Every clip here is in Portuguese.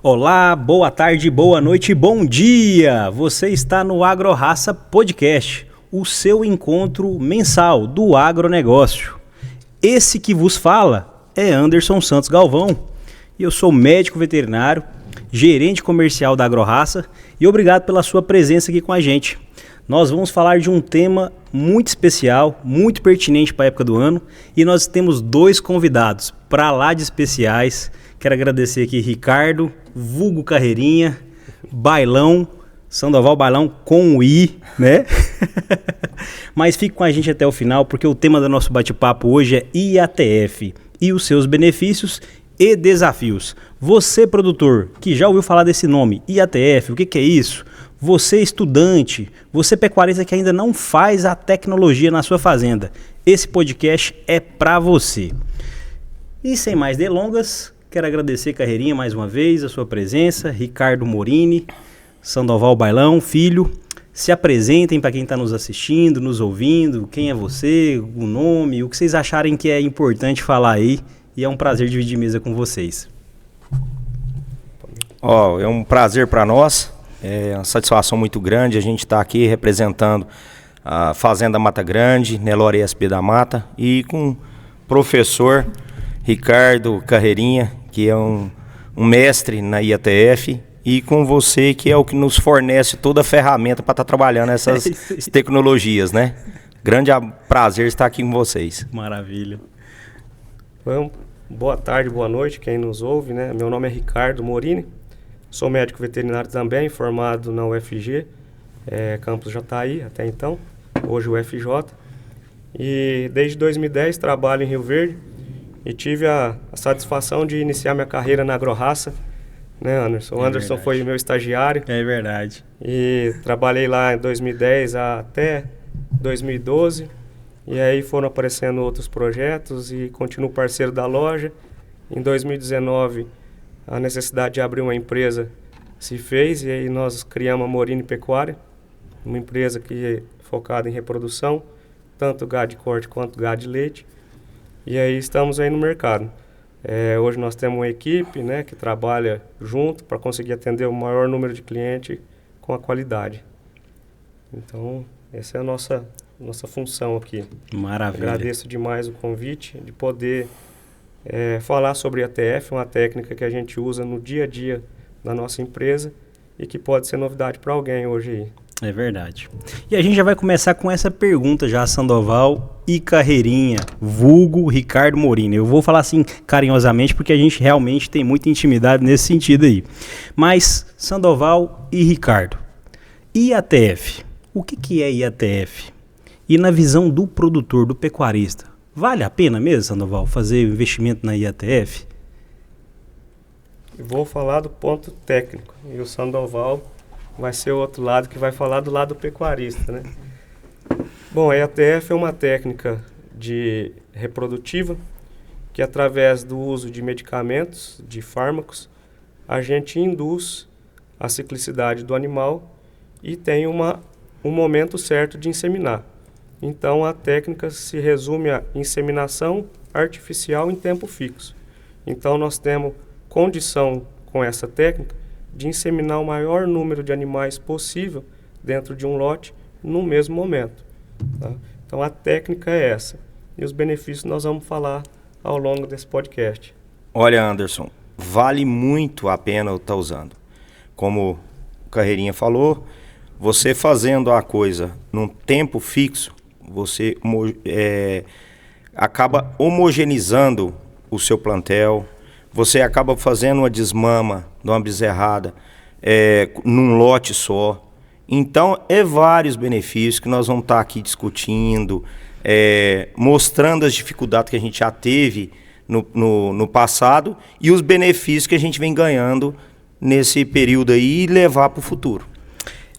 Olá, boa tarde, boa noite, bom dia! Você está no AgroRaça Podcast, o seu encontro mensal do agronegócio. Esse que vos fala é Anderson Santos Galvão. Eu sou médico veterinário, gerente comercial da AgroRaça e obrigado pela sua presença aqui com a gente. Nós vamos falar de um tema muito especial, muito pertinente para a época do ano e nós temos dois convidados para lá de especiais. Quero agradecer aqui Ricardo, vulgo Carreirinha, Bailão, Sandoval Bailão com o I, né? Mas fique com a gente até o final, porque o tema do nosso bate-papo hoje é IATF e os seus benefícios e desafios. Você, produtor, que já ouviu falar desse nome, IATF, o que é isso? Você, estudante, você pecuarista que ainda não faz a tecnologia na sua fazenda, esse podcast é para você. E sem mais delongas, quero agradecer, Carreirinha, mais uma vez, a sua presença, Ricardo Morini, Sandoval Bailão, filho. Se apresentem para quem está nos assistindo, nos ouvindo, quem é você, o nome, o que vocês acharem que é importante falar aí. E é um prazer dividir mesa com vocês. É um prazer para nós, é uma satisfação muito grande a gente estar aqui representando a Fazenda Mata Grande, Nelore SP da Mata, e com o professor Ricardo Carreirinha, que é um mestre na IATF, e com você, que é o que nos fornece toda a ferramenta para estar trabalhando essas tecnologias, né? Grande prazer estar aqui com vocês. Maravilha. Boa tarde, boa noite, quem nos ouve, né? Meu nome é Ricardo Morini, sou médico veterinário também, formado na UFG, campus Jataí até então, hoje UFJ. E desde 2010 trabalho em Rio Verde e tive a satisfação de iniciar minha carreira na AgroRaça, né, Anderson? O Anderson foi meu estagiário. É verdade. E trabalhei lá em 2010 até 2012. E aí foram aparecendo outros projetos e continuo parceiro da loja. Em 2019, a necessidade de abrir uma empresa se fez e aí nós criamos a Morini Pecuária, uma empresa que é focada em reprodução, tanto gado de corte quanto gado de leite. E aí estamos aí no mercado. Hoje nós temos uma equipe, né, que trabalha junto para conseguir atender o maior número de clientes com a qualidade. Então, essa é a nossa função aqui. Maravilha. Agradeço demais o convite de poder falar sobre a ATF, uma técnica que a gente usa no dia a dia da nossa empresa e que pode ser novidade para alguém hoje aí. É verdade. E a gente já vai começar com essa pergunta já, Sandoval e Carreirinha, vulgo Ricardo Morini. Eu vou falar assim carinhosamente porque a gente realmente tem muita intimidade nesse sentido aí. Mas, Sandoval e Ricardo, IATF, o que é IATF? E na visão do produtor, do pecuarista, vale a pena mesmo, Sandoval, fazer investimento na IATF? Eu vou falar do ponto técnico e o Sandoval vai ser o outro lado que vai falar do lado pecuarista, né? Bom, a IATF é uma técnica reprodutiva que através do uso de medicamentos, de fármacos, a gente induz a ciclicidade do animal e tem um momento certo de inseminar. Então, a técnica se resume à inseminação artificial em tempo fixo. Então, nós temos condição com essa técnica de inseminar o maior número de animais possível dentro de um lote no mesmo momento. Tá? Então, a técnica é essa. E os benefícios nós vamos falar ao longo desse podcast. Olha, Anderson, vale muito a pena estar usando. Como o Carreirinha falou, você fazendo a coisa num tempo fixo, você acaba homogeneizando o seu plantel, você acaba fazendo uma desmama de uma bezerrada num lote só. Então, vários benefícios que nós vamos estar aqui discutindo, mostrando as dificuldades que a gente já teve no passado e os benefícios que a gente vem ganhando nesse período aí e levar para o futuro.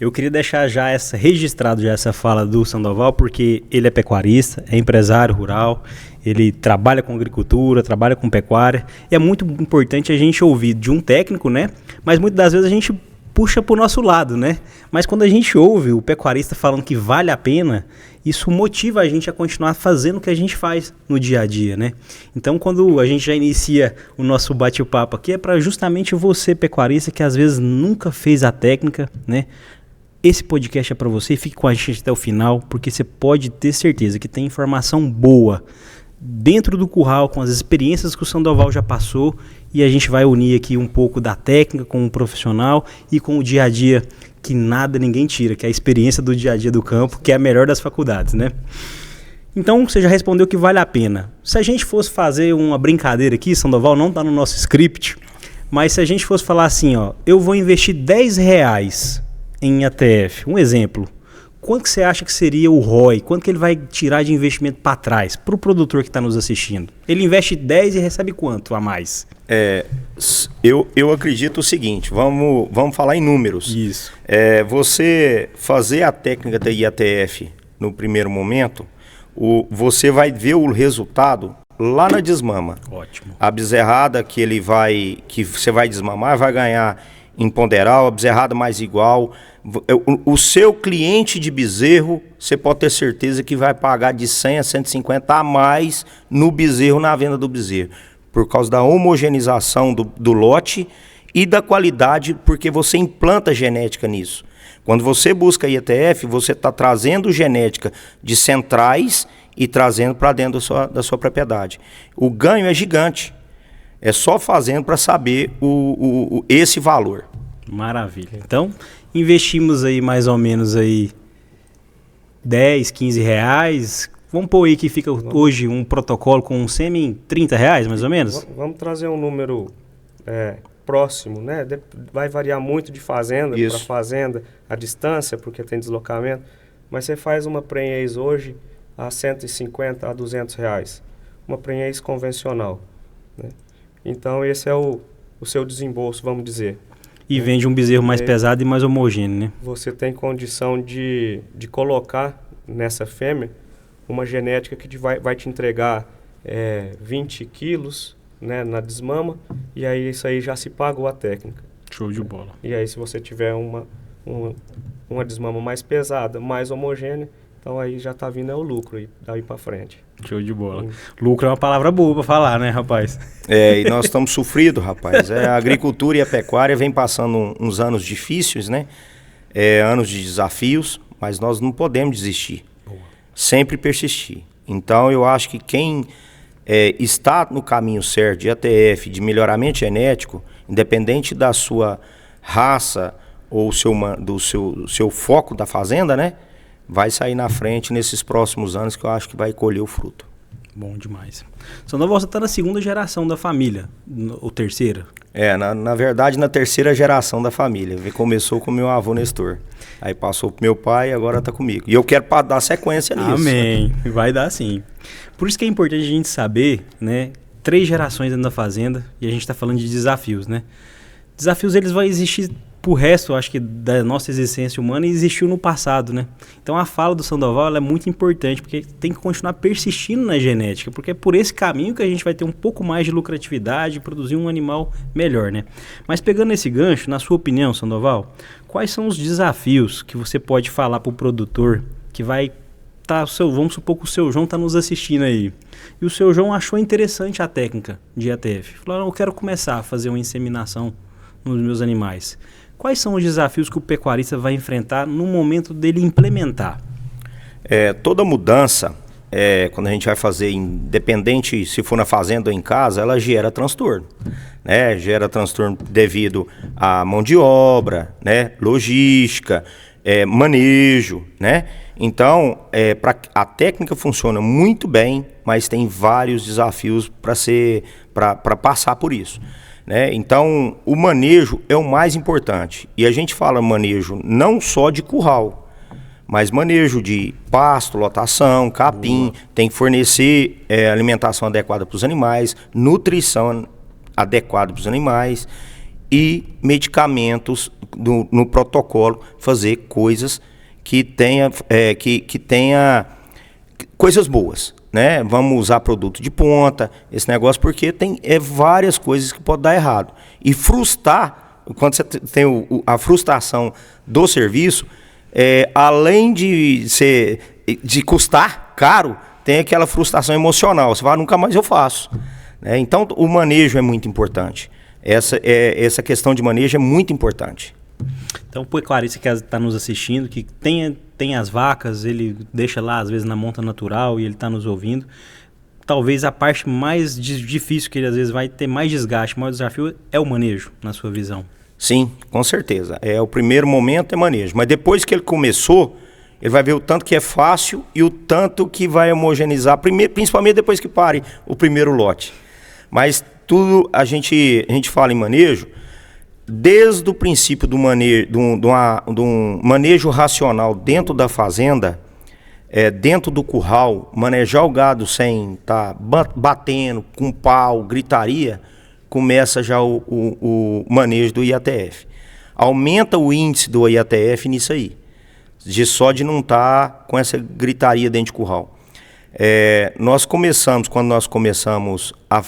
Eu queria deixar já registrado já essa fala do Sandoval, porque ele é pecuarista, é empresário rural, ele trabalha com agricultura, trabalha com pecuária, e é muito importante a gente ouvir de um técnico, né? Mas muitas das vezes a gente puxa pro nosso lado, né? Mas quando a gente ouve o pecuarista falando que vale a pena, isso motiva a gente a continuar fazendo o que a gente faz no dia a dia, né? Então, quando a gente já inicia o nosso bate-papo aqui, é para justamente você, pecuarista, que às vezes nunca fez a técnica, né? Esse podcast é para você, fique com a gente até o final, porque você pode ter certeza que tem informação boa dentro do curral, com as experiências que o Sandoval já passou, e a gente vai unir aqui um pouco da técnica com o profissional e com o dia a dia, que nada ninguém tira, que é a experiência do dia a dia do campo, que é a melhor das faculdades, né? Então, você já respondeu que vale a pena. Se a gente fosse fazer uma brincadeira aqui, Sandoval, não está no nosso script, mas se a gente fosse falar assim, ó, eu vou investir R$10 em ATF, um exemplo, quanto que você acha que seria o ROI? Quanto que ele vai tirar de investimento para trás, para o produtor que está nos assistindo? Ele investe 10 e recebe quanto a mais? Eu acredito o seguinte, vamos falar em números. Isso. Você fazer a técnica da IATF no primeiro momento, você vai ver o resultado lá na desmama. Ótimo. A bezerrada que você vai desmamar vai ganhar em ponderal, a bezerrada mais igual. O seu cliente de bezerro, você pode ter certeza que vai pagar de 100 a 150 a mais no bezerro, na venda do bezerro. Por causa da homogeneização do lote e da qualidade, porque você implanta genética nisso. Quando você busca IATF, você está trazendo genética de centrais e trazendo para dentro da sua propriedade. O ganho é gigante. É só fazendo para saber esse valor. Maravilha. Então, investimos aí mais ou menos aí 10, 15 reais. Vamos pôr aí que fica hoje um protocolo com um sêmen R$30 mais ou menos? Vamos trazer um número próximo, né? Vai variar muito de fazenda para fazenda, a distância, porque tem deslocamento. Mas você faz uma prenhez hoje a 150 a R$200. Uma prenhez convencional, né? Então esse é o seu desembolso, vamos dizer. E vende um bezerro mais pesado e mais homogêneo, né? Você tem condição de colocar nessa fêmea uma genética que vai te entregar 20 quilos, né, na desmama, e aí isso aí já se pagou a técnica. Show de bola. E aí se você tiver uma desmama mais pesada, mais homogênea, então aí já tá vindo o lucro e daí para frente. Show de bola. Lucro é uma palavra boa para falar, né, rapaz? E nós estamos sofridos, rapaz. A agricultura e a pecuária vem passando uns anos difíceis, né? Anos de desafios, mas nós não podemos desistir. Boa. Sempre persistir. Então eu acho que quem está no caminho certo de ATF, de melhoramento genético, independente da sua raça ou do seu foco da fazenda, né? Vai sair na frente nesses próximos anos, que eu acho que vai colher o fruto. Bom demais. Sandoval, você está na segunda geração da família, ou terceira? Na verdade, na terceira geração da família. Começou com meu avô Nestor. Aí passou pro meu pai e agora está comigo. E eu quero dar sequência nisso. Amém. Vai dar sim. Por isso que é importante a gente saber, né? 3 gerações dentro da fazenda, e a gente está falando de desafios, né? Desafios, eles vão existir pro resto, acho que, da nossa existência humana, e existiu no passado, né? Então a fala do Sandoval, ela é muito importante, porque tem que continuar persistindo na genética, porque é por esse caminho que a gente vai ter um pouco mais de lucratividade e produzir um animal melhor, né? Mas pegando esse gancho, na sua opinião, Sandoval, quais são os desafios que você pode falar pro produtor que vai vamos supor que o seu João está nos assistindo aí, e o seu João achou interessante a técnica de ATF, falou, eu quero começar a fazer uma inseminação nos meus animais. Quais são os desafios que o pecuarista vai enfrentar no momento dele implementar? Toda mudança, quando a gente vai fazer, independente se for na fazenda ou em casa, ela gera transtorno, né? Gera transtorno devido à mão de obra, né? Logística, manejo, né? Então, a técnica funciona muito bem, mas tem vários desafios para passar por isso, né? Então, o manejo é o mais importante. E a gente fala manejo não só de curral, mas manejo de pasto, lotação, capim. Tem que fornecer alimentação adequada para os animais, nutrição adequada para os animais e medicamentos no protocolo, fazer coisas que tenha coisas boas, né? Vamos usar produto de ponta, esse negócio, porque tem várias coisas que podem dar errado. E frustrar quando você tem a frustração do serviço, além de custar caro, tem aquela frustração emocional. Você fala, nunca mais eu faço. Né? Então, o manejo é muito importante. Essa questão de manejo é muito importante. Então, o pecuarista que está nos assistindo, que tem as vacas, ele deixa lá, às vezes, na monta natural e ele está nos ouvindo. Talvez a parte mais difícil, que ele às vezes vai ter mais desgaste, maior desafio, é o manejo, na sua visão. Sim, com certeza. O primeiro momento é manejo. Mas depois que ele começou, ele vai ver o tanto que é fácil e o tanto que vai homogeneizar, principalmente depois que pare o primeiro lote. Mas tudo a gente fala em manejo, desde o princípio do manejo, de um manejo racional dentro da fazenda, dentro do curral, manejar o gado sem estar batendo com pau, gritaria, começa já o manejo do IATF. Aumenta o índice do IATF nisso aí, de não estar com essa gritaria dentro de curral. Quando nós começamos a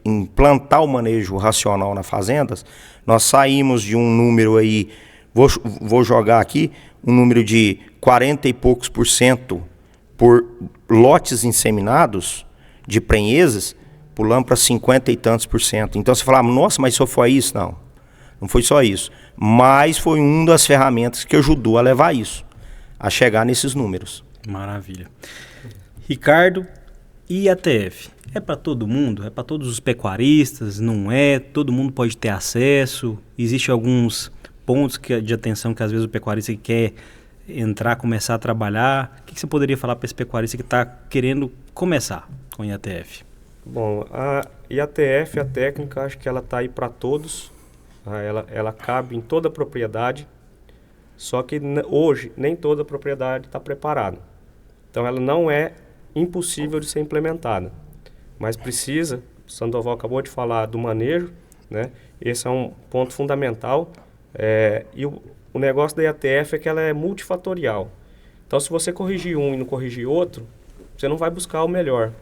implantar o manejo racional nas fazendas, nós saímos de um número aí, vou jogar aqui, um número de 40 e poucos % por lotes inseminados de prenhezes, pulando para 50 e tantos %. Então você fala, nossa, mas só foi isso? Não foi só isso. Mas foi uma das ferramentas que ajudou a levar isso, a chegar nesses números. Maravilha. Ricardo, IATF, é para todo mundo? É para todos os pecuaristas? Não é? Todo mundo pode ter acesso? Existem alguns pontos de atenção que às vezes o pecuarista quer entrar, começar a trabalhar? O que você poderia falar para esse pecuarista que está querendo começar com IATF? Bom, a IATF, a técnica, acho que ela está aí para todos. Ela cabe em toda a propriedade, só que hoje nem toda a propriedade está preparada. Então ela não é impossível de ser implementada, mas precisa, o Sandoval acabou de falar do manejo, né? Esse é um ponto fundamental, e o negócio da IATF é que ela é multifatorial. Então se você corrigir um e não corrigir outro, você não vai buscar o melhor.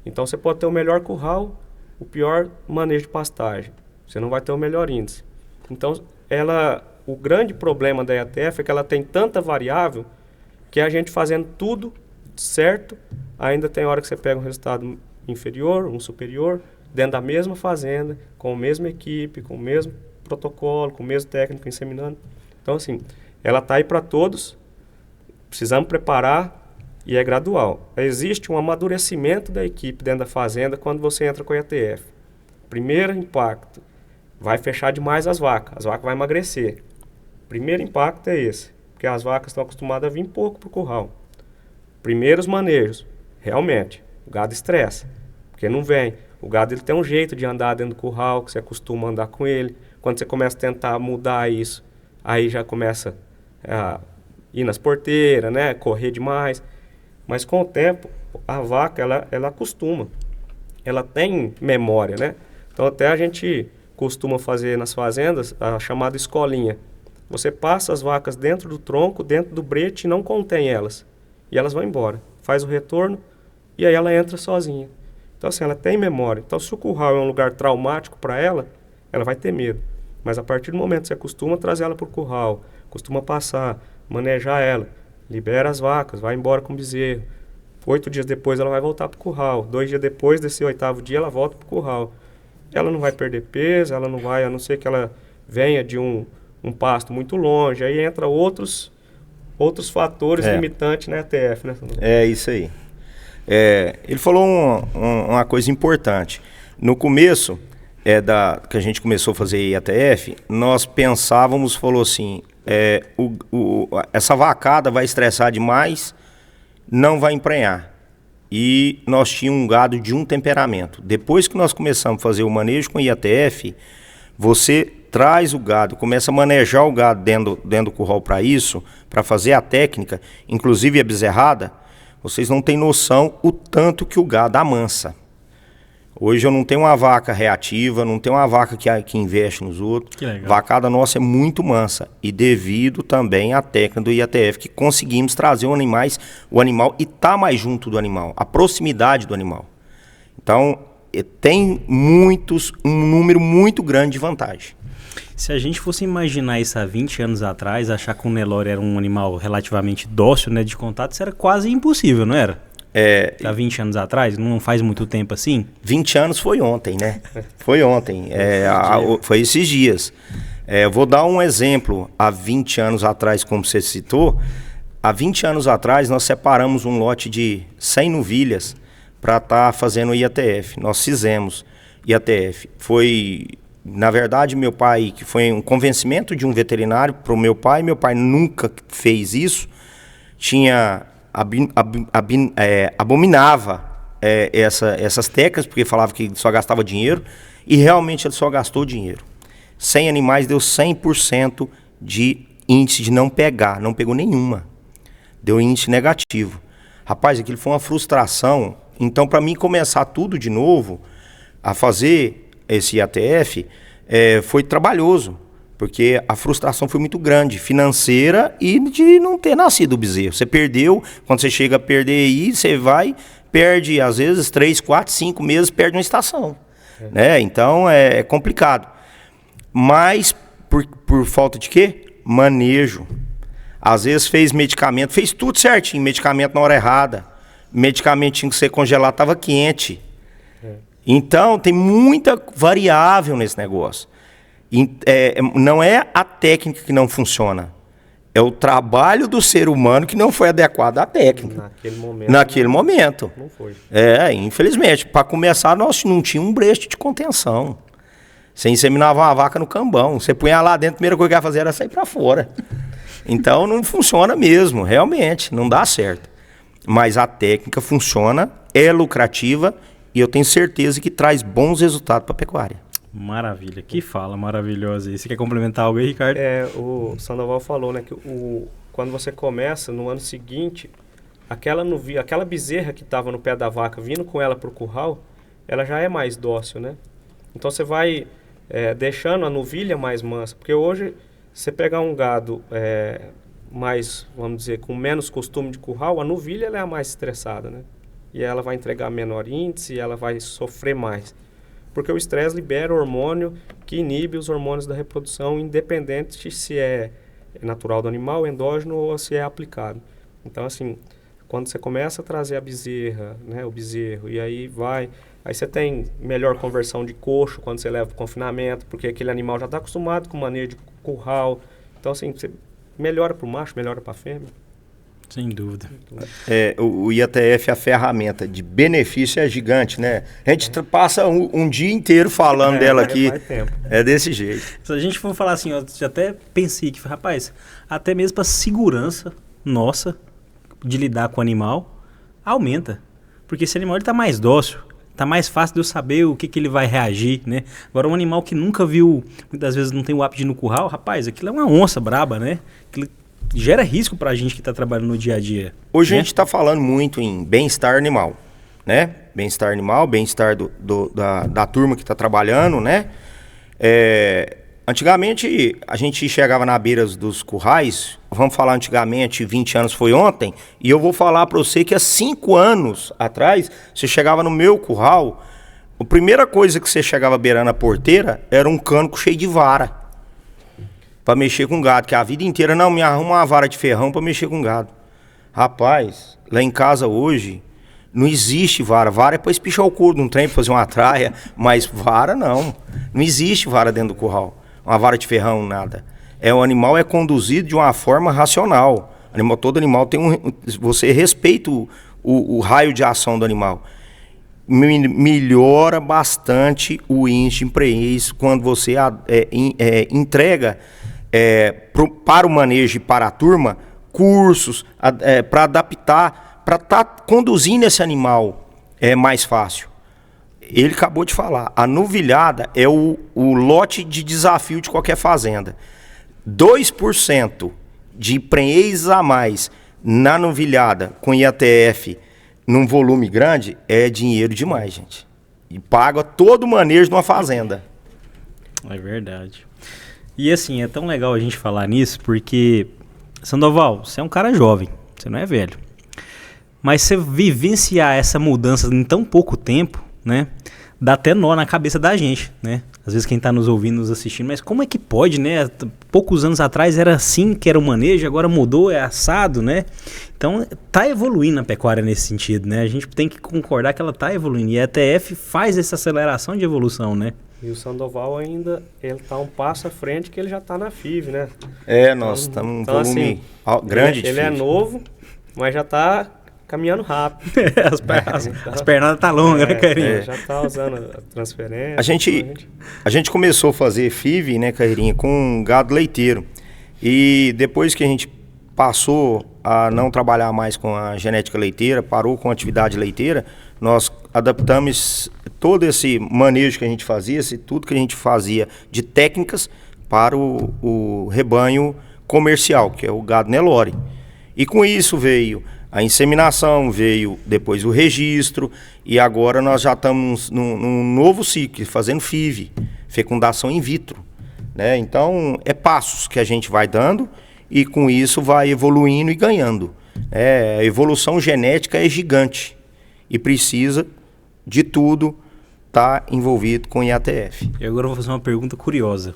Então você pode ter o melhor curral, o pior manejo de pastagem, você não vai ter o melhor índice. Então o grande problema da IATF é que ela tem tanta variável que a gente fazendo tudo certo, ainda tem hora que você pega um resultado inferior, um superior, dentro da mesma fazenda, com a mesma equipe, com o mesmo protocolo, com o mesmo técnico inseminando. Então, assim, ela está aí para todos, precisamos preparar e é gradual. Existe um amadurecimento da equipe dentro da fazenda quando você entra com a IATF. Primeiro impacto, vai fechar demais as vacas vão emagrecer. Primeiro impacto é esse, porque as vacas estão acostumadas a vir pouco para o curral. Primeiros manejos, realmente, o gado estressa, porque não vem. O gado ele tem um jeito de andar dentro do curral, que você acostuma a andar com ele. Quando você começa a tentar mudar isso, aí já começa a ir nas porteiras, né, correr demais. Mas com o tempo, a vaca, ela acostuma. Ela tem memória, né? Então até a gente costuma fazer nas fazendas a chamada escolinha. Você passa as vacas dentro do tronco, dentro do brete e não contém elas. E elas vão embora. Faz o retorno e aí ela entra sozinha. Então assim, ela tem memória. Então se o curral é um lugar traumático para ela, ela vai ter medo. Mas a partir do momento que você acostuma trazer ela para o curral, costuma passar, manejar ela, libera as vacas, vai embora com o bezerro. 8 dias depois ela vai voltar para o curral. 2 dias depois desse 8º dia ela volta para o curral. Ela não vai perder peso, ela não vai, a não ser que ela venha de um pasto muito longe. Aí entra outros fatores limitantes na IATF, né? É isso aí. Ele falou uma coisa importante. No começo, que a gente começou a fazer IATF, nós pensávamos, falou assim, essa vacada vai estressar demais, não vai emprenhar. E nós tínhamos um gado de um temperamento. Depois que nós começamos a fazer o manejo com IATF, você traz o gado, começa a manejar o gado dentro do curral para isso, para fazer a técnica, inclusive a bezerrada, vocês não têm noção o tanto que o gado amansa. Hoje eu não tenho uma vaca reativa, não tenho uma vaca que investe nos outros. Vacada nossa é muito mansa. E devido também à técnica do IATF, que conseguimos trazer o animal e estar mais junto do animal, a proximidade do animal. Então, tem um número muito grande de vantagem. Se a gente fosse imaginar isso há 20 anos atrás, achar que o Nelore era um animal relativamente dócil, né, de contato, isso era quase impossível, não era? Há 20 anos atrás, não faz muito tempo assim? 20 anos foi ontem, né? Foi ontem, foi esses dias. Eu vou dar um exemplo. Há 20 anos atrás, como você citou, há 20 anos atrás nós separamos um lote de 100 novilhas para estar fazendo IATF. Nós fizemos IATF. Foi, na verdade, meu pai, que foi um convencimento de um veterinário para o meu pai nunca fez isso, abominava essas técnicas, porque falava que só gastava dinheiro, e realmente ele só gastou dinheiro. 100 animais deu 100% de índice de não pegar, não pegou nenhuma. Deu índice negativo. Rapaz, aquilo foi uma frustração. Então, para mim começar tudo de novo, a fazer esse IATF, foi trabalhoso, porque a frustração foi muito grande, financeira e de não ter nascido o bezerro. Você perdeu, quando você chega a perder aí, você vai, perde às vezes 3, 4, 5 meses, perde uma estação. Né? Então é complicado. Mas por falta de quê? Manejo. Às vezes fez medicamento, fez tudo certinho, medicamento na hora errada. Medicamento tinha que ser congelado, estava quente. Então tem muita variável nesse negócio. Não é a técnica que não funciona, é o trabalho do ser humano que não foi adequado à técnica. Naquele momento. Não foi. Infelizmente. Para começar, nós não tínhamos um brecho de contenção. Você inseminava uma vaca no cambão. Você punha lá dentro, a primeira coisa que ia fazer era sair para fora. Então não funciona mesmo, realmente, não dá certo. Mas a técnica funciona, é lucrativa e eu tenho certeza que traz bons resultados para a pecuária. Maravilha, que fala maravilhosa aí. Você quer complementar algo aí, Ricardo? O Sandoval falou, né, que quando você começa, no ano seguinte, aquela bezerra que estava no pé da vaca, vindo com ela para o curral, ela já é mais dócil, né? Então você vai deixando a novilha mais mansa, porque hoje, você pegar um gado mais, vamos dizer, com menos costume de curral, a novilha ela é a mais estressada, né? E ela vai entregar menor índice e ela vai sofrer mais. Porque o estresse libera hormônio que inibe os hormônios da reprodução, independente se é natural do animal, endógeno ou se é aplicado. Então, assim, quando você começa a trazer a bezerra, né, o bezerro, e aí você tem melhor conversão de coxo quando você leva para o confinamento, porque aquele animal já está acostumado com manejo de curral. Então, assim, você melhora para o macho, melhora para a fêmea. Sem dúvida. O IATF, a ferramenta de benefício é gigante, né? A gente passa um dia inteiro falando dela aqui. É desse jeito. Se a gente for falar assim, eu já até pensei que, rapaz, até mesmo para segurança nossa de lidar com o animal, aumenta. Porque esse animal está mais dócil, está mais fácil de eu saber o que ele vai reagir, né? Agora, um animal que nunca viu, muitas vezes não tem o hábito de ir no curral, rapaz, aquilo é uma onça braba, né? Aquilo gera risco para a gente que está trabalhando no dia a dia. Hoje a gente está falando muito em bem-estar animal, né? Bem-estar animal, bem-estar da turma que está trabalhando, né? Antigamente, a gente chegava na beira dos currais, vamos falar antigamente, 20 anos foi ontem, e eu vou falar para você que há 5 anos atrás, você chegava no meu curral, a primeira coisa que você chegava beirando a porteira era um cano cheio de vara. Para mexer com gado, que a vida inteira não me arruma uma vara de ferrão para mexer com gado. Rapaz, lá em casa hoje não existe vara. Vara é para espichar o couro de um trem, para fazer uma traia, mas vara não. Não existe vara dentro do curral. Uma vara de ferrão, nada. O animal é conduzido de uma forma racional. Todo animal tem você respeita o raio de ação do animal. Melhora bastante o índice de empreendedores quando você entrega para o manejo e para a turma cursos para adaptar, para estar conduzindo esse animal mais fácil. Ele acabou de falar, a novilhada é o lote de desafio de qualquer fazenda. 2% de prenhez a mais na novilhada com IATF num volume grande é dinheiro demais, gente. E paga todo o manejo de uma fazenda. É verdade. E assim, é tão legal a gente falar nisso, porque, Sandoval, você é um cara jovem, você não é velho. Mas você vivenciar essa mudança em tão pouco tempo, né? dá até nó na cabeça da gente, né? Às vezes quem está nos ouvindo, nos assistindo, mas como é que pode, né? Poucos anos atrás era assim que era o manejo, agora mudou, é assado, né? Então tá evoluindo a pecuária nesse sentido, né? A gente tem que concordar que ela tá evoluindo e a ETF faz essa aceleração de evolução, né? E o Sandoval ainda, ele tá um passo à frente que ele já tá na FIV, né? Nós estamos um então, volume assim, grande de ele é FIV. novo, mas já tá caminhando rápido. As pernas tá longas, né, Carreirinha? Já tá usando a transferência. A gente começou a fazer FIV, né, Carreirinha, com gado leiteiro. E depois que a gente passou a não trabalhar mais com a genética leiteira, parou com a atividade leiteira, nós adaptamos todo esse manejo que a gente fazia, tudo que a gente fazia de técnicas para o rebanho comercial, que é o gado Nelore. E com isso veio a inseminação, veio depois o registro, e agora nós já estamos num novo ciclo, fazendo FIV, fecundação in vitro, né? Então, é passos que a gente vai dando, e com isso vai evoluindo e ganhando. A evolução genética é gigante, e precisa de tudo estar envolvido com IATF. E agora eu vou fazer uma pergunta curiosa.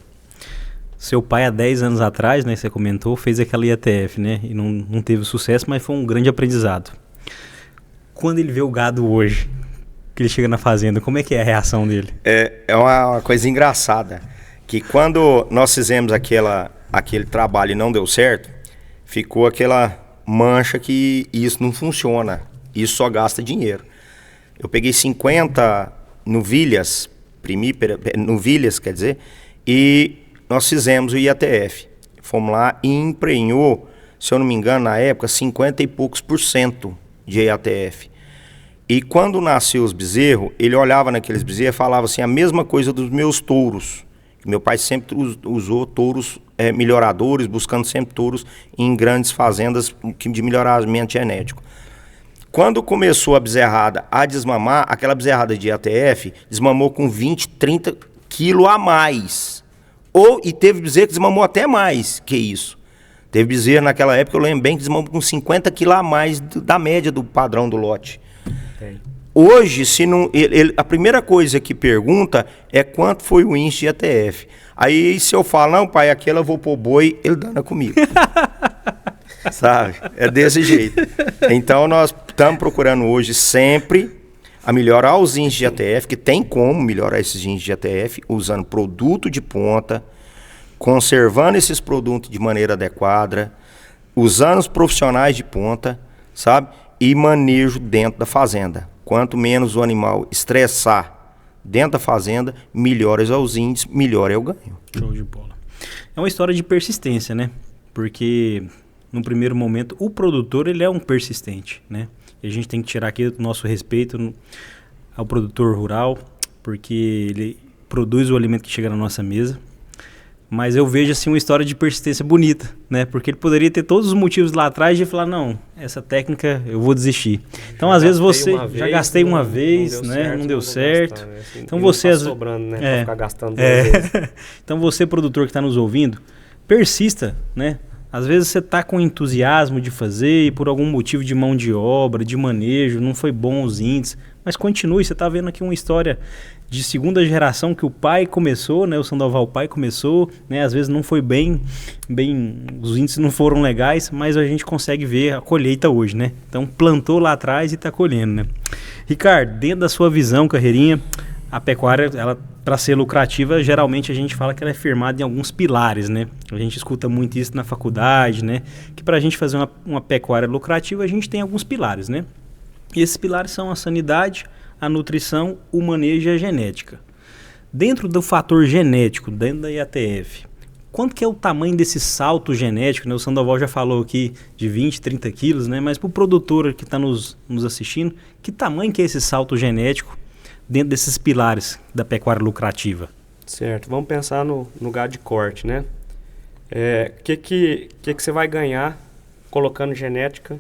Seu pai, há 10 anos atrás, né, você comentou, fez aquela IATF, né? E não teve sucesso, mas foi um grande aprendizado. Quando ele vê o gado hoje, que ele chega na fazenda, como é que é a reação dele? É uma coisa engraçada, que quando nós fizemos aquele trabalho e não deu certo, ficou aquela mancha que isso não funciona, isso só gasta dinheiro. Eu peguei 50 novilhas, quer dizer, e nós fizemos o IATF. Fomos lá e emprenhou, se eu não me engano, na época, 50 e poucos % de IATF. E quando nasceu os bezerros, ele olhava naqueles bezerros e falava assim, a mesma coisa dos meus touros. Meu pai sempre usou touros melhoradores, buscando sempre touros em grandes fazendas de melhoramento genético. Quando começou a bezerrada a desmamar, aquela bezerrada de IATF desmamou com 20, 30 quilos a mais. E teve bezerro que desmamou até mais que isso. Teve bezerro naquela época, eu lembro bem, que desmamou com 50 quilos a mais da média do padrão do lote. Hoje, a primeira coisa que pergunta é quanto foi o índice de IATF. Aí se eu falo, não pai, aquela eu vou pôr boi, ele dana comigo. Sabe? É desse jeito. Então nós estamos procurando hoje sempre a melhorar os índices de IATF, que tem como melhorar esses índices de IATF, usando produto de ponta, conservando esses produtos de maneira adequada, usando os profissionais de ponta, sabe? E manejo dentro da fazenda. Quanto menos o animal estressar dentro da fazenda, melhores os índices, melhor é o ganho. Show de bola. É uma história de persistência, né? Porque no primeiro momento o produtor ele é um persistente, né? E a gente tem que tirar aqui o nosso respeito ao produtor rural, porque ele produz o alimento que chega na nossa mesa. Mas eu vejo assim uma história de persistência bonita, né? Porque ele poderia ter todos os motivos lá atrás de falar, não, essa técnica eu vou desistir. Então às vezes você já gastei uma vez, né? Não deu certo. Gastar, né? Assim, então você tá sobrando, né? Pra ficar gastando duas vezes. Então você produtor que está nos ouvindo, persista, né? Às vezes você está com entusiasmo de fazer e por algum motivo de mão de obra, de manejo, não foi bom os índices, mas continue, você está vendo aqui uma história de segunda geração que o pai começou, né? O Sandoval pai começou, né? Às vezes não foi bem, os índices não foram legais, mas a gente consegue ver a colheita hoje, né? Então plantou lá atrás e está colhendo, né? Ricardo, dentro da sua visão, Carreirinha, a pecuária, ela para ser lucrativa, geralmente a gente fala que ela é firmada em alguns pilares, né? A gente escuta muito isso na faculdade, né? Que para a gente fazer uma pecuária lucrativa, a gente tem alguns pilares, né? E esses pilares são a sanidade, a nutrição, o manejo e a genética. Dentro do fator genético, dentro da IATF, quanto que é o tamanho desse salto genético, né? O Sandoval já falou aqui de 20, 30 quilos, né? Mas para o produtor que está nos assistindo, que tamanho que é esse salto genético dentro desses pilares da pecuária lucrativa? Certo, vamos pensar no gado de corte, né? Que você vai ganhar colocando genética,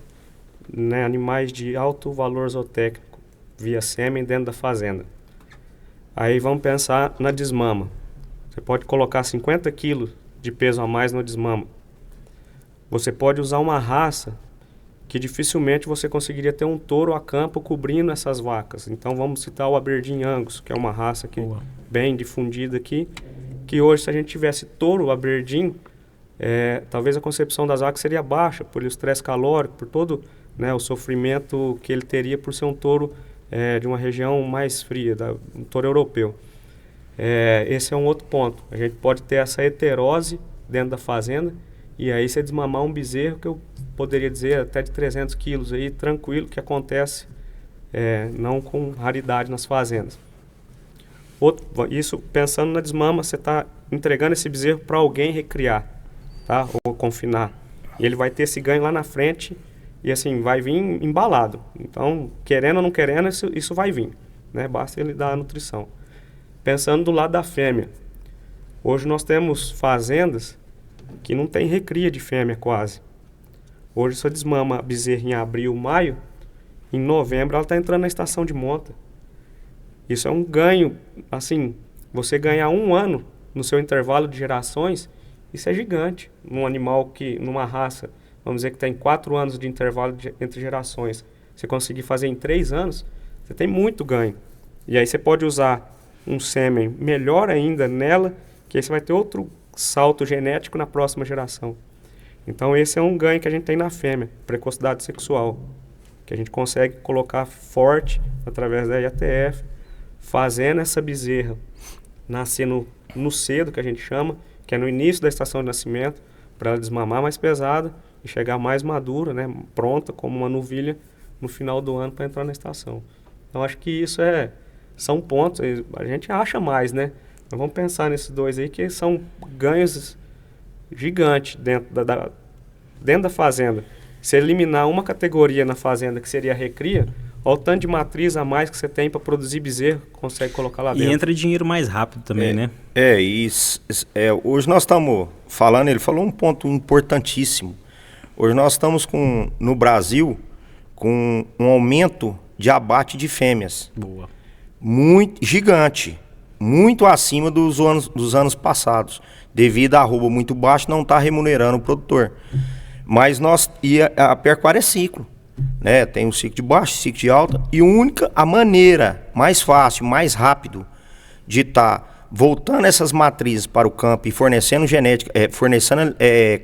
né, animais de alto valor zootécnico via sêmen dentro da fazenda. Aí vamos pensar na desmama. Você pode colocar 50 quilos de peso a mais no desmama. Você pode usar uma raça que dificilmente você conseguiria ter um touro a campo cobrindo essas vacas. Então vamos citar o Aberdeen Angus, que é uma raça que bem difundida aqui, que hoje se a gente tivesse touro Aberdeen, talvez a concepção das vacas seria baixa, por estresse calórico, por todo, né, o sofrimento que ele teria por ser um touro de uma região mais fria, um touro europeu. Esse é um outro ponto. A gente pode ter essa heterose dentro da fazenda, e aí você desmamar um bezerro que eu poderia dizer até de 300 quilos aí, tranquilo, que acontece não com raridade nas fazendas. Isso, pensando na desmama, você está entregando esse bezerro para alguém recriar, tá? Ou confinar. E ele vai ter esse ganho lá na frente e assim, vai vir embalado. Então, querendo ou não querendo, isso vai vir, né? Basta ele dar a nutrição. Pensando do lado da fêmea, hoje nós temos fazendas que não tem recria de fêmea quase. Hoje você desmama a bezerra em abril, maio, em novembro ela está entrando na estação de monta. Isso é um ganho, assim, você ganhar 1 ano no seu intervalo de gerações, isso é gigante. Num animal numa raça, vamos dizer que tem 4 anos de intervalo entre gerações, você conseguir fazer em 3 anos, você tem muito ganho. E aí você pode usar um sêmen melhor ainda nela, que aí você vai ter outro salto genético na próxima geração. Então esse é um ganho que a gente tem na fêmea, precocidade sexual, que a gente consegue colocar forte através da IATF, fazendo essa bezerra nascer no cedo, que a gente chama, que é no início da estação de nascimento, para ela desmamar mais pesada e chegar mais madura, né, pronta como uma novilha no final do ano para entrar na estação. Então acho que isso são pontos, a gente acha mais, né? Mas vamos pensar nesses dois aí, que são ganhos gigantes dentro da fazenda. Se eliminar uma categoria na fazenda, que seria a recria, olha o tanto de matriz a mais que você tem para produzir bezerro, consegue colocar lá dentro. E entra dinheiro mais rápido também, né? Hoje nós estamos falando, ele falou um ponto importantíssimo. Hoje nós estamos no Brasil com um aumento de abate de fêmeas. Boa. Muito gigante. Muito acima dos anos passados, devido à arroba muito baixa, não está remunerando o produtor. Mas a pecuária é ciclo, né? Tem um ciclo de baixa, ciclo de alta, e a maneira mais fácil, mais rápido de estar voltando essas matrizes para o campo e fornecendo genética, fornecendo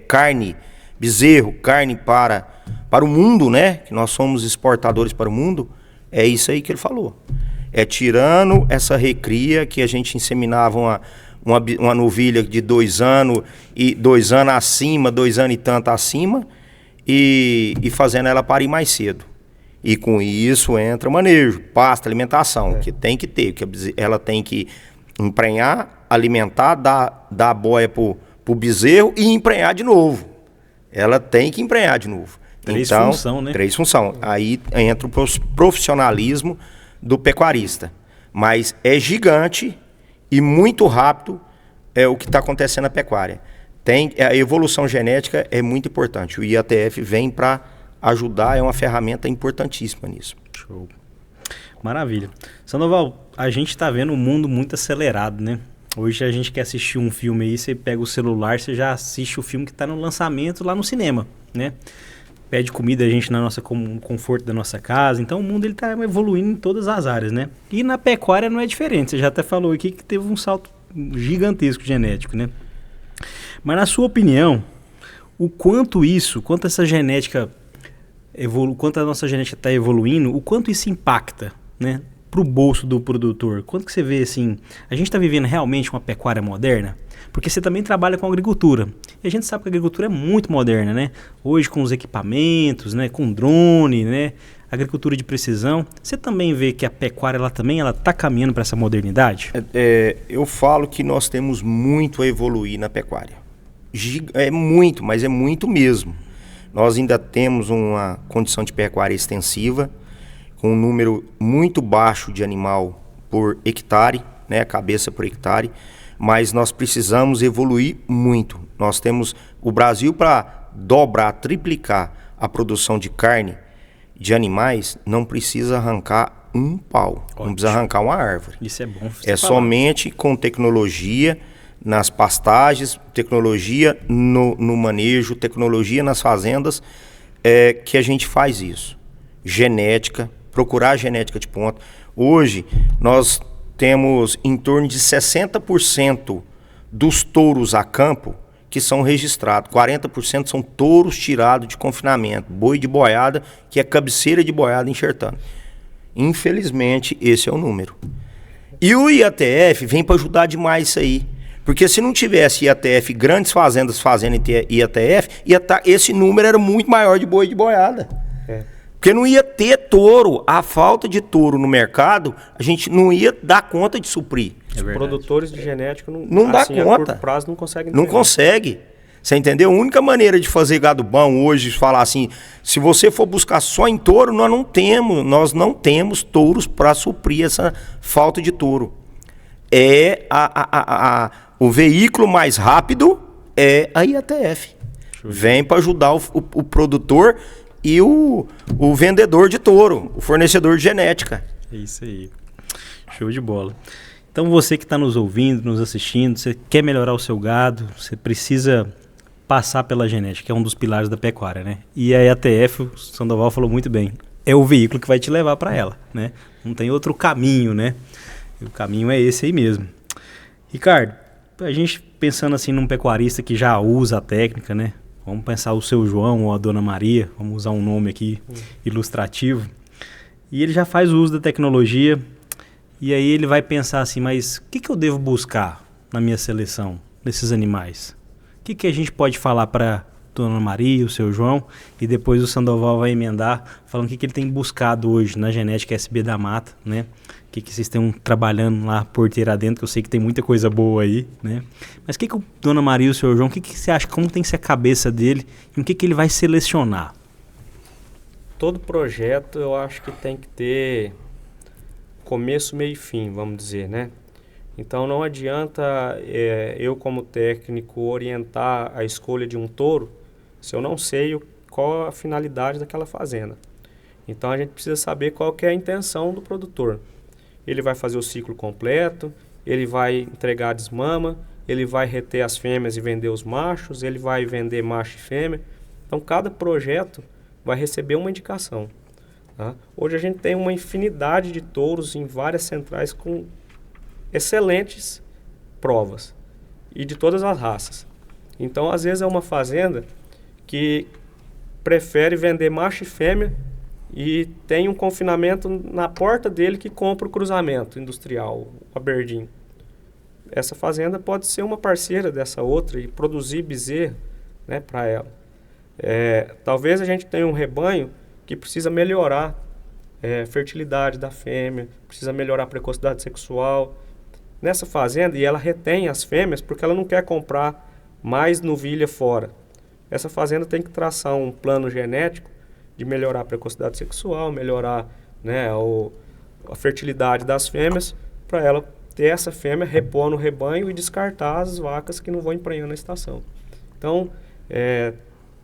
carne, bezerro, carne para o mundo, né? Que nós somos exportadores para o mundo, é isso aí que ele falou. Tirando essa recria que a gente inseminava uma novilha de 2 anos, e 2 anos acima, 2 anos e tanto acima, e fazendo ela parir mais cedo. E com isso entra manejo, pasta, alimentação, que tem que ter, que ela tem que emprenhar, alimentar, dar boia pro bezerro e emprenhar de novo. Ela tem que emprenhar de novo. 3 funções, né? 3 funções. Aí entra o profissionalismo do pecuarista, mas é gigante e muito rápido o que está acontecendo na pecuária. A evolução genética é muito importante. O IATF vem para ajudar, é uma ferramenta importantíssima nisso. Show. Maravilha. Sandoval, a gente está vendo um mundo muito acelerado, né? Hoje a gente quer assistir um filme aí, você pega o celular, você já assiste o filme que está no lançamento lá no cinema, né? Pede comida a gente no conforto da nossa casa. Então o mundo está evoluindo em todas as áreas, né? E na pecuária não é diferente. Você já até falou aqui que teve um salto gigantesco genético, né? Mas na sua opinião, quanto essa genética quanto a nossa genética está evoluindo, o quanto isso impacta, né, para o bolso do produtor? Quanto que você vê assim, a gente está vivendo realmente uma pecuária moderna? Porque você também trabalha com agricultura. E a gente sabe que a agricultura é muito moderna, né? Hoje com os equipamentos, né? Com drone, né? Agricultura de precisão. Você também vê que a pecuária ela está caminhando para essa modernidade? Eu falo que nós temos muito a evoluir na pecuária. É muito, mas é muito mesmo. Nós ainda temos uma condição de pecuária extensiva, com um número muito baixo de animal por hectare, né? Cabeça por hectare. Mas nós precisamos evoluir muito. Nós temos o Brasil para dobrar, triplicar a produção de carne de animais, não precisa arrancar um pau, não precisa arrancar uma árvore. Isso é bom. Somente com tecnologia nas pastagens, tecnologia no manejo, tecnologia nas fazendas, que a gente faz isso. Genética, procurar a genética de ponta. Hoje, nós temos em torno de 60% dos touros a campo que são registrados. 40% são touros tirados de confinamento, boi de boiada, que é cabeceira de boiada enxertando. Infelizmente, esse é o número. E o IATF vem para ajudar demais isso aí. Porque se não tivesse IATF, grandes fazendas fazendo IATF, esse número era muito maior de boi de boiada. Porque não ia ter touro. A falta de touro no mercado, a gente não ia dar conta de suprir. Os produtores de genética não dá conta. A curto prazo não conseguem Não consegue. Você entendeu? A única maneira de fazer gado bom hoje, falar assim, se você for buscar só em touro, nós não temos touros para suprir essa falta de touro. O veículo mais rápido é a IATF. Vem para ajudar o produtor e o vendedor de touro, o fornecedor de genética. É isso aí. Show de bola. Então você que está nos ouvindo, nos assistindo, você quer melhorar o seu gado, você precisa passar pela genética, que é um dos pilares da pecuária, né? E a IATF, o Sandoval falou muito bem, é o veículo que vai te levar para ela, né? Não tem outro caminho, né? E o caminho é esse aí mesmo. Ricardo, a gente pensando assim num pecuarista que já usa a técnica, né? Vamos pensar o seu João ou a dona Maria, vamos usar um nome aqui ilustrativo. E ele já faz uso da tecnologia e aí ele vai pensar assim, mas o que eu devo buscar na minha seleção desses animais? O que a gente pode falar para dona Maria, o seu João, e depois o Sandoval vai emendar falando o que ele tem buscado hoje na genética SB da Mata, né? O que vocês estão trabalhando lá porteira dentro, que eu sei que tem muita coisa boa aí, né? Mas o dona Maria e o seu João, o que você acha, como tem que ser a cabeça dele e o que ele vai selecionar? Todo projeto eu acho que tem que ter começo, meio e fim, vamos dizer, né? Então não adianta eu como técnico orientar a escolha de um touro se eu não sei qual a finalidade daquela fazenda. Então a gente precisa saber qual que é a intenção do produtor. Ele vai fazer o ciclo completo, ele vai entregar a desmama, ele vai reter as fêmeas e vender os machos, ele vai vender macho e fêmea. Então cada projeto vai receber uma indicação. Tá? Hoje a gente tem uma infinidade de touros em várias centrais com excelentes provas e de todas as raças. Então, às vezes é uma fazenda que prefere vender macho e fêmea e tem um confinamento na porta dele que compra o cruzamento industrial, o Aberdeen. Essa fazenda pode ser uma parceira dessa outra e produzir bezerro, né, para ela. Talvez a gente tenha um rebanho que precisa melhorar a fertilidade da fêmea, precisa melhorar a precocidade sexual nessa fazenda, e ela retém as fêmeas porque ela não quer comprar mais novilha fora. Essa fazenda tem que traçar um plano genético de melhorar a precocidade sexual, melhorar, né, a fertilidade das fêmeas, para ela ter essa fêmea, repor no rebanho e descartar as vacas que não vão emprenhar na estação. Então,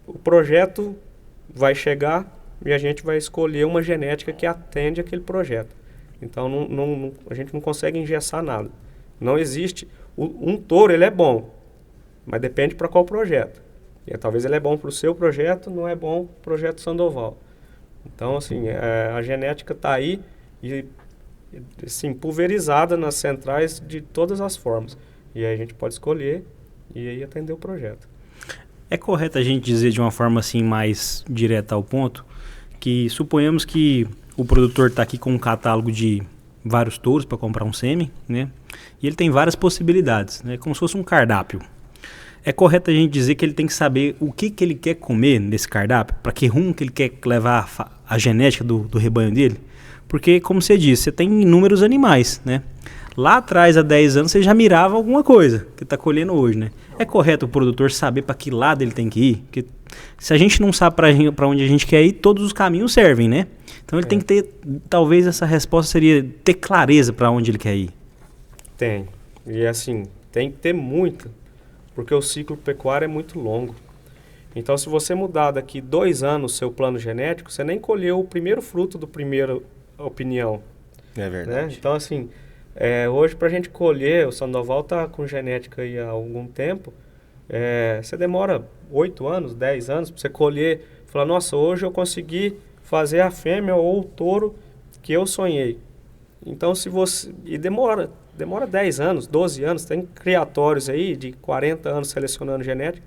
o projeto vai chegar e a gente vai escolher uma genética que atende aquele projeto. Então, a gente não consegue engessar nada. Não existe. Um touro, ele é bom, mas depende para qual projeto. E talvez ele é bom para o seu projeto, não é bom para o projeto Sandoval. Então, assim, a genética está aí e, assim, pulverizada nas centrais de todas as formas. E aí a gente pode escolher e aí atender o projeto. É correto a gente dizer de uma forma assim mais direta ao ponto que suponhamos que o produtor está aqui com um catálogo de vários touros para comprar um sêmen, né? E ele tem várias possibilidades, né? Como se fosse um cardápio. É correto a gente dizer que ele tem que saber o que ele quer comer nesse cardápio, para que rumo que ele quer levar a genética do rebanho dele? Porque, como você disse, você tem inúmeros animais, né? Lá atrás, há 10 anos, você já mirava alguma coisa que está colhendo hoje, né? É correto o produtor saber para que lado ele tem que ir? Porque se a gente não sabe para onde a gente quer ir, todos os caminhos servem, né? Então ele tem que ter, talvez essa resposta seria ter clareza para onde ele quer ir. Tem. E assim, tem que ter muito, porque o ciclo pecuário é muito longo. Então, se você mudar daqui 2 anos o seu plano genético, você nem colheu o primeiro fruto do primeiro opinião. É verdade. Né? Então, assim, hoje para a gente colher, o Sandoval está com genética aí há algum tempo, você demora 8 anos, 10 anos para você colher Falar, nossa, hoje eu consegui fazer a fêmea ou o touro que eu sonhei. Então, se você... E demora 10 anos, 12 anos, tem criatórios aí de 40 anos selecionando genética.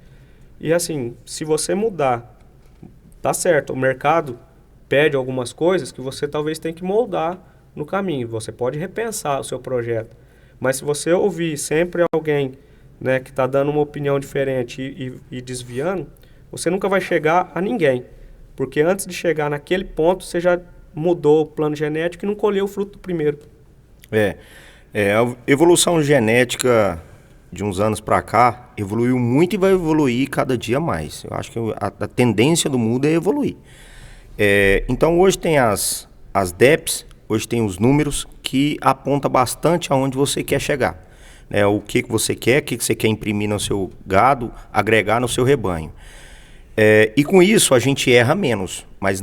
E assim, se você mudar, tá certo, o mercado pede algumas coisas que você talvez tenha que moldar no caminho. Você pode repensar o seu projeto. Mas se você ouvir sempre alguém, né, que está dando uma opinião diferente e desviando, você nunca vai chegar a ninguém. Porque antes de chegar naquele ponto, você já mudou o plano genético e não colheu o fruto do primeiro. A evolução genética de uns anos para cá evoluiu muito e vai evoluir cada dia mais. Eu acho que a tendência do mundo é evoluir. Então hoje tem as DEPs, hoje tem os números que apontam bastante aonde você quer chegar. O que você quer, o que você quer imprimir no seu gado, agregar no seu rebanho. E com isso a gente erra menos, mas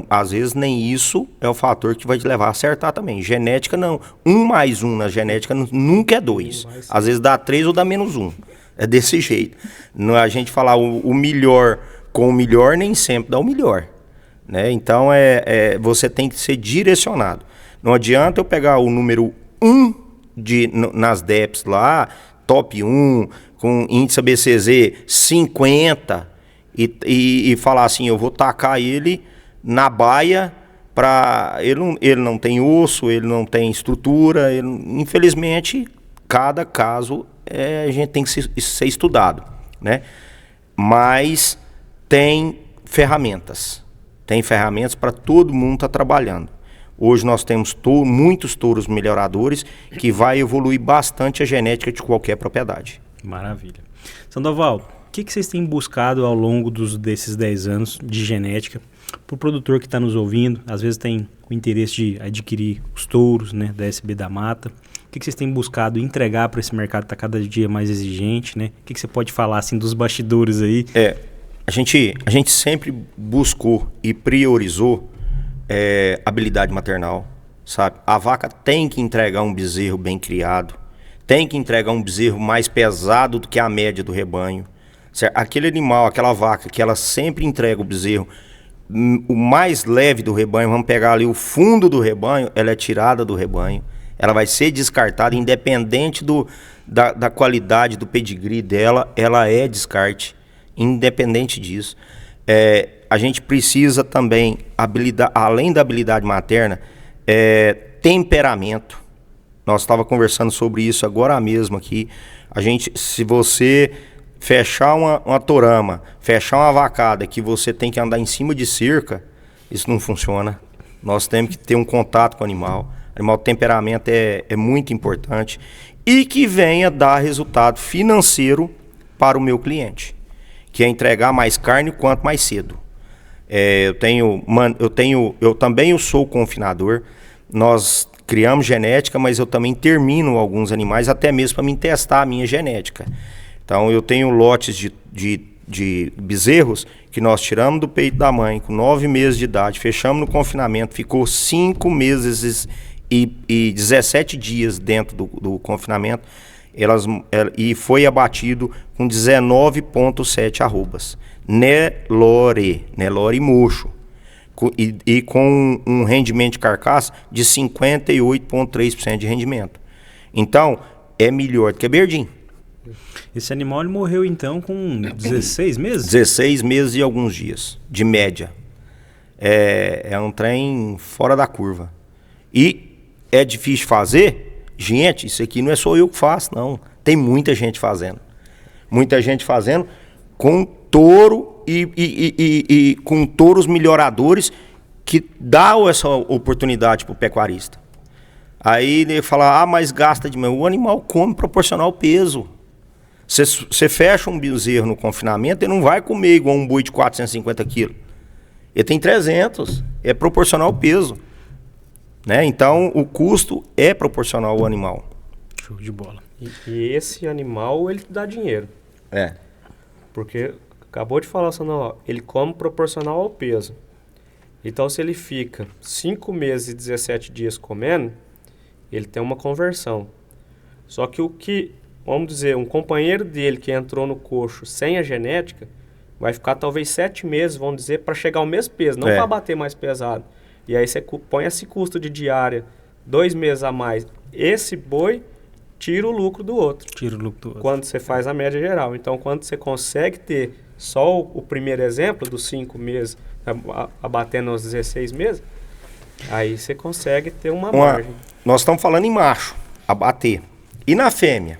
às vezes nem isso é o fator que vai te levar a acertar também. Genética não, 1 mais 1 na genética nunca é 2, às vezes dá 3 ou dá menos 1, é desse jeito. A gente falar o melhor com o melhor nem sempre dá o melhor, né? Então você tem que ser direcionado. Não adianta eu pegar o número 1 nas DEPs lá, top 1, com índice ABCZ 50... E falar assim, eu vou tacar ele na baia, ele não tem osso, ele não tem estrutura, infelizmente, cada caso a gente tem que ser estudado, né? Mas tem ferramentas para todo mundo estar trabalhando. Hoje nós temos muitos touros melhoradores que vai evoluir bastante a genética de qualquer propriedade. Maravilha. Sandoval, o que vocês têm buscado ao longo desses 10 anos de genética para o produtor que está nos ouvindo? Às vezes tem o interesse de adquirir os touros, né, da SB da Mata. O que vocês têm buscado entregar para esse mercado que está cada dia mais exigente, né? O que você pode falar assim, dos bastidores aí? A gente sempre buscou e priorizou habilidade maternal, sabe? A vaca tem que entregar um bezerro bem criado, tem que entregar um bezerro mais pesado do que a média do rebanho. Certo? Aquele animal, aquela vaca que ela sempre entrega o bezerro o mais leve do rebanho, vamos pegar ali o fundo do rebanho, ela é tirada do rebanho, ela vai ser descartada, independente da qualidade do pedigree dela, ela é descarte, independente disso. A gente precisa também, além da habilidade materna, temperamento. Nós estávamos conversando sobre isso agora mesmo aqui. Se você fechar uma torama, fechar uma vacada que você tem que andar em cima de cerca, isso não funciona. Nós temos que ter um contato com o animal. O temperamento é muito importante e que venha dar resultado financeiro para o meu cliente, que é entregar mais carne quanto mais cedo. Eu também sou confinador. Nós criamos genética, mas eu também termino alguns animais até mesmo para me testar a minha genética. Então eu tenho lotes de bezerros que nós tiramos do peito da mãe com 9 meses de idade, fechamos no confinamento, ficou 5 meses e 17 dias dentro do confinamento, e foi abatido com 19,7 arrobas. Nelore mocho. E com um rendimento de carcaça de 58,3% de rendimento. Então, é melhor do que Berdim. Esse animal ele morreu então com 16 meses? 16 meses e alguns dias, de média. É um trem fora da curva. E é difícil fazer? Gente, isso aqui não é só eu que faço, não. Tem muita gente fazendo. Muita gente fazendo com touro e com touros melhoradores que dão essa oportunidade para o pecuarista. Aí ele fala, mas gasta demais. O animal come proporcional ao peso. Você fecha um bezerro no confinamento, ele não vai comer igual um boi de 450 quilos. Ele tem 300, é proporcional ao peso. Né? Então, o custo é proporcional ao animal. Show de bola. E esse animal, ele dá dinheiro. Porque, acabou de falar, ele come proporcional ao peso. Então, se ele fica 5 meses e 17 dias comendo, ele tem uma conversão. Só que vamos dizer, um companheiro dele que entrou no coxo sem a genética, vai ficar talvez 7 meses, vamos dizer, para chegar ao mesmo peso, não para bater mais pesado. E aí você põe esse custo de diária, 2 meses a mais. Esse boi tira o lucro do outro. Tira o lucro do outro. Quando você faz a média geral. Então, quando você consegue ter só o primeiro exemplo dos 5 meses, abatendo aos 16 meses, aí você consegue ter uma margem. Nós estamos falando em macho, abater. E na fêmea?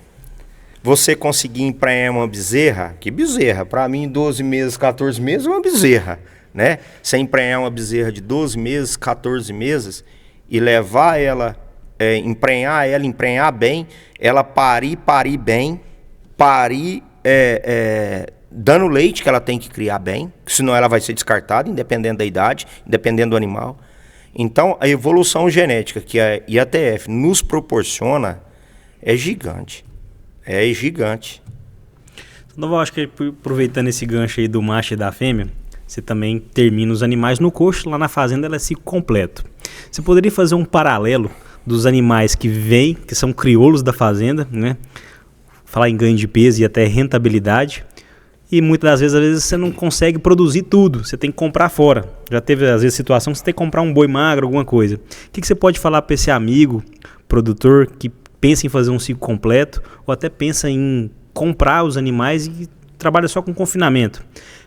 Você conseguir emprenhar uma bezerra, que bezerra? Para mim, 12 meses, 14 meses é uma bezerra, né? Você emprenhar uma bezerra de 12 meses, 14 meses e levar ela, emprenhar bem, ela parir bem, dando leite que ela tem que criar bem, senão ela vai ser descartada, independente da idade, independente do animal. Então, a evolução genética que a IATF nos proporciona é gigante. É gigante. Então, eu acho que aproveitando esse gancho aí do macho e da fêmea, você também termina os animais no coxo, lá na fazenda ela é ciclo completo. Você poderia fazer um paralelo dos animais que vêm, que são crioulos da fazenda, né? Falar em ganho de peso e até rentabilidade. E muitas das vezes você não consegue produzir tudo, você tem que comprar fora. Já teve às vezes situação que você tem que comprar um boi magro, alguma coisa. O que você pode falar para esse amigo, produtor, que pensa em fazer um ciclo completo ou até pensa em comprar os animais e trabalha só com confinamento?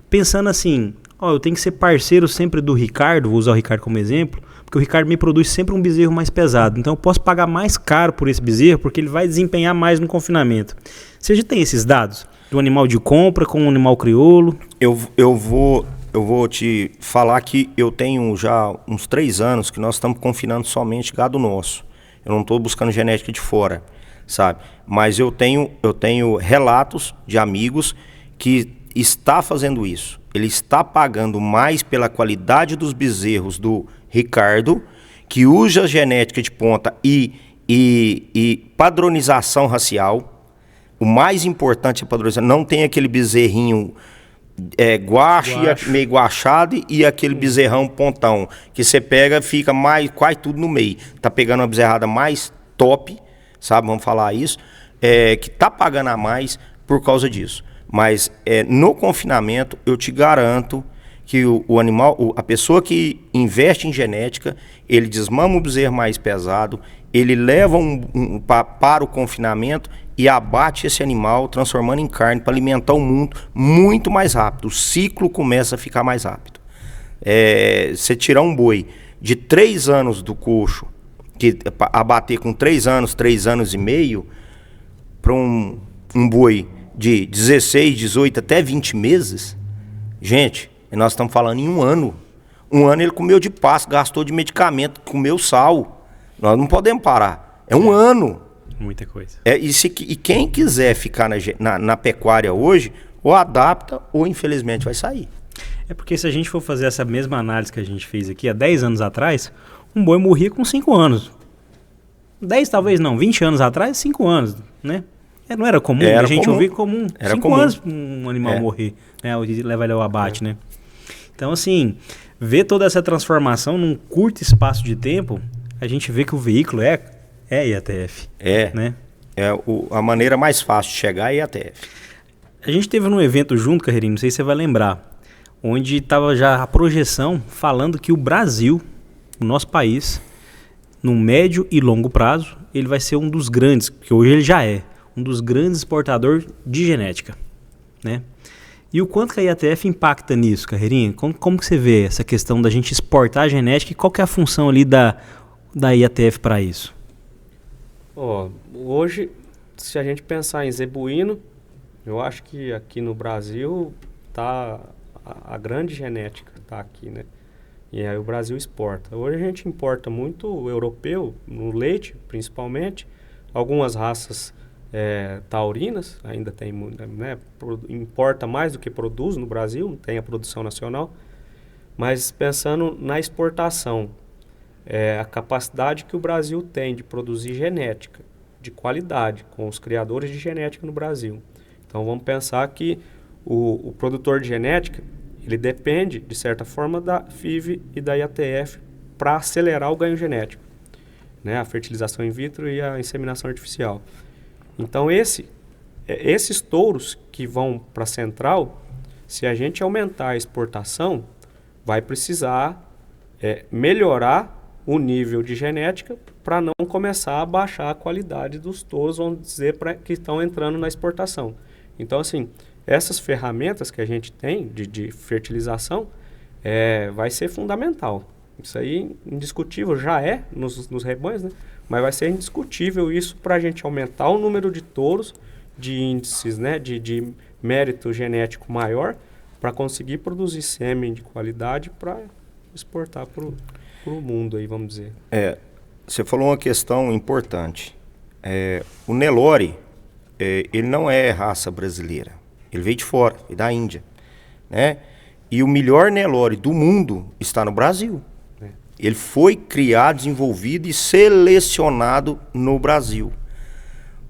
Pensando assim, eu tenho que ser parceiro sempre do Ricardo, vou usar o Ricardo como exemplo, porque o Ricardo me produz sempre um bezerro mais pesado. Então eu posso pagar mais caro por esse bezerro porque ele vai desempenhar mais no confinamento. Você já tem esses dados? Do animal de compra com um animal crioulo? Eu vou te falar que eu tenho já uns 3 anos que nós estamos confinando somente gado nosso. Eu não estou buscando genética de fora, sabe? Mas eu tenho relatos de amigos que está fazendo isso. Ele está pagando mais pela qualidade dos bezerros do Ricardo, que usa genética de ponta e padronização racial. O mais importante é padronizar. Não tem aquele bezerrinho meio guachado e aquele bezerrão pontão. Que você pega, fica mais, quase tudo no meio. Tá pegando uma bezerrada mais top, sabe? Vamos falar isso. Que tá pagando a mais por causa disso. Mas no confinamento, eu te garanto que o animal, a pessoa que investe em genética, ele desmama o bezerro mais pesado, ele leva para o confinamento e abate esse animal, transformando em carne para alimentar o mundo muito mais rápido. O ciclo começa a ficar mais rápido. Você tirar um boi de 3 anos do coxo, que abater com 3 anos e meio, para um boi de 16, 18 até 20 meses, gente, nós estamos falando em 1 ano. 1 ano ele comeu de pasto, gastou de medicamento, comeu sal. Nós não podemos parar. É 1 ano. Muita coisa. E quem quiser ficar na pecuária hoje, ou adapta ou infelizmente vai sair. É porque se a gente for fazer essa mesma análise que a gente fez aqui há 10 anos atrás, um boi morria com 5 anos. 10 talvez não, 20 anos atrás, 5 anos, né? Não era comum, a gente ouvia comum. 5 anos um animal morrer, né? Leva ele ao abate, né? Então assim, ver toda essa transformação num curto espaço de tempo, a gente vê que o veículo é IATF. Né? A maneira mais fácil de chegar é IATF. A gente teve num evento junto, Carreirinho, não sei se você vai lembrar, onde estava já a projeção falando que o Brasil, o nosso país, no médio e longo prazo, ele vai ser um dos grandes, que hoje ele já é, um dos grandes exportadores de genética, né? E o quanto que a IATF impacta nisso, Carreirinho? Como que você vê essa questão da gente exportar a genética e qual que é a função ali da IATF para isso? Hoje, se a gente pensar em zebuíno, eu acho que aqui no Brasil tá a grande genética tá aqui, né? E aí o Brasil exporta. Hoje a gente importa muito europeu, no leite principalmente, algumas raças taurinas, ainda tem, né? Importa mais do que produz no Brasil, tem a produção nacional, mas pensando na exportação, a capacidade que o Brasil tem de produzir genética de qualidade com os criadores de genética no Brasil. Então vamos pensar que o produtor de genética, ele depende, de certa forma, da FIV e da IATF para acelerar o ganho genético, né? A fertilização in vitro e a inseminação artificial. Então esses touros que vão para a central, Se a gente aumentar a exportação, vai precisar melhorar o nível de genética para não começar a baixar a qualidade dos touros, vamos dizer, que estão entrando na exportação. Então, assim, essas ferramentas que a gente tem de fertilização vai ser fundamental. Isso aí, indiscutível, já é nos rebanhos, né? Mas vai ser indiscutível isso para a gente aumentar o número de touros, de índices, né? de mérito genético maior, para conseguir produzir sêmen de qualidade para exportar para o mundo, aí, vamos dizer. Você falou uma questão importante. O Nelore, ele não é raça brasileira. Ele veio de fora, veio da Índia, né? E o melhor Nelore do mundo está no Brasil. Ele foi criado, desenvolvido e selecionado no Brasil.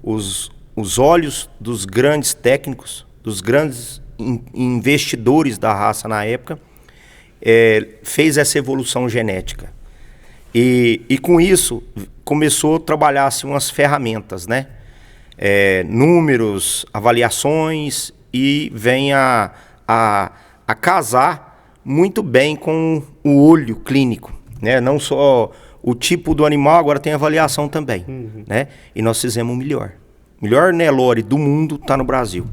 Os olhos dos grandes técnicos, dos grandes investidores da raça na época, fez essa evolução genética. E com isso, começou a trabalhar-se umas ferramentas, né? Números, avaliações, e vem a casar muito bem com o olho clínico, né? Não só o tipo do animal, agora tem avaliação também, né? E nós fizemos o melhor. O melhor Nelore do mundo está no Brasil.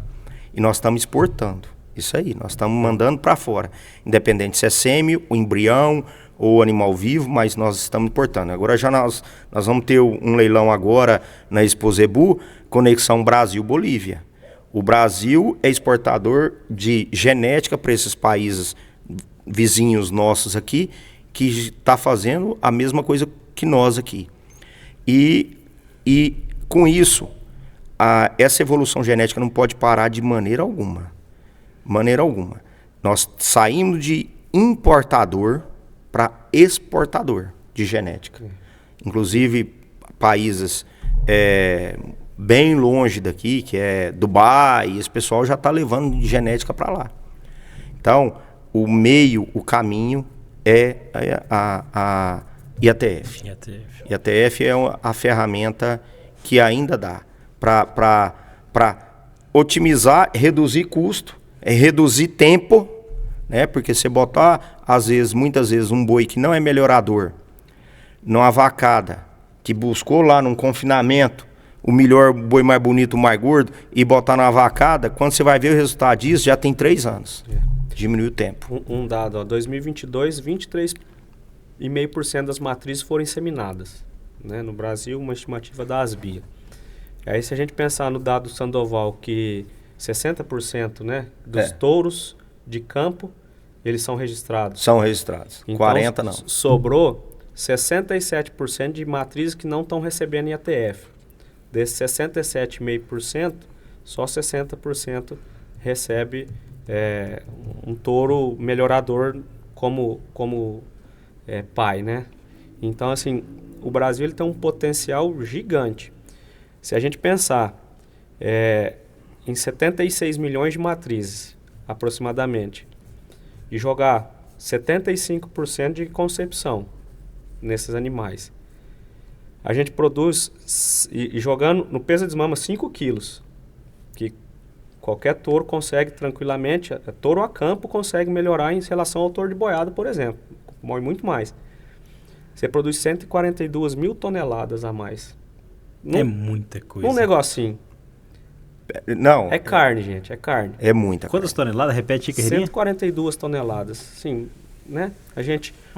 E nós estamos exportando. Isso aí, nós estamos mandando para fora. Independente se é sêmio, o embrião ou animal vivo, mas nós estamos importando. Agora já nós vamos ter um leilão agora na Expo Zebu, conexão Brasil-Bolívia. O Brasil é exportador de genética para esses países vizinhos nossos aqui, que está fazendo a mesma coisa que nós aqui. E com isso, essa evolução genética não pode parar de maneira alguma. Maneira alguma. Nós saímos de importador para exportador de genética. Inclusive, países bem longe daqui, que é Dubai, esse pessoal já está levando genética para lá. Então, o caminho é a IATF. IATF é a ferramenta que ainda dá para otimizar, reduzir custo, reduzir tempo, né? Porque você botar, muitas vezes, um boi que não é melhorador, numa vacada, que buscou lá num confinamento o melhor boi mais bonito, mais gordo, e botar numa vacada, quando você vai ver o resultado disso, já tem 3 anos. Diminuiu o tempo. Um dado, ó, 2022, 23,5% das matrizes foram inseminadas, né? No Brasil, uma estimativa da Asbia. Aí, se a gente pensar no dado Sandoval, que 60%, né, dos touros de campo, eles são registrados. São registrados. Então, 40% não. Sobrou 67% de matrizes que não estão recebendo IATF. Desses 67,5%, só 60% recebe um touro melhorador como pai, né? Então, assim, o Brasil ele tem um potencial gigante. Se a gente pensar em 76 milhões de matrizes, aproximadamente, e jogar 75% de concepção nesses animais, a gente produz, e jogando no peso de mama 5 quilos, que qualquer touro consegue tranquilamente, touro a campo consegue melhorar em relação ao touro de boiada, por exemplo, e muito mais. Você produz 142 mil toneladas a mais. É muita coisa. Um negocinho. Não. É carne, gente, é carne. É muita. Quantas toneladas? Repete aí, Carreirinha. 142 toneladas, sim, né? Eu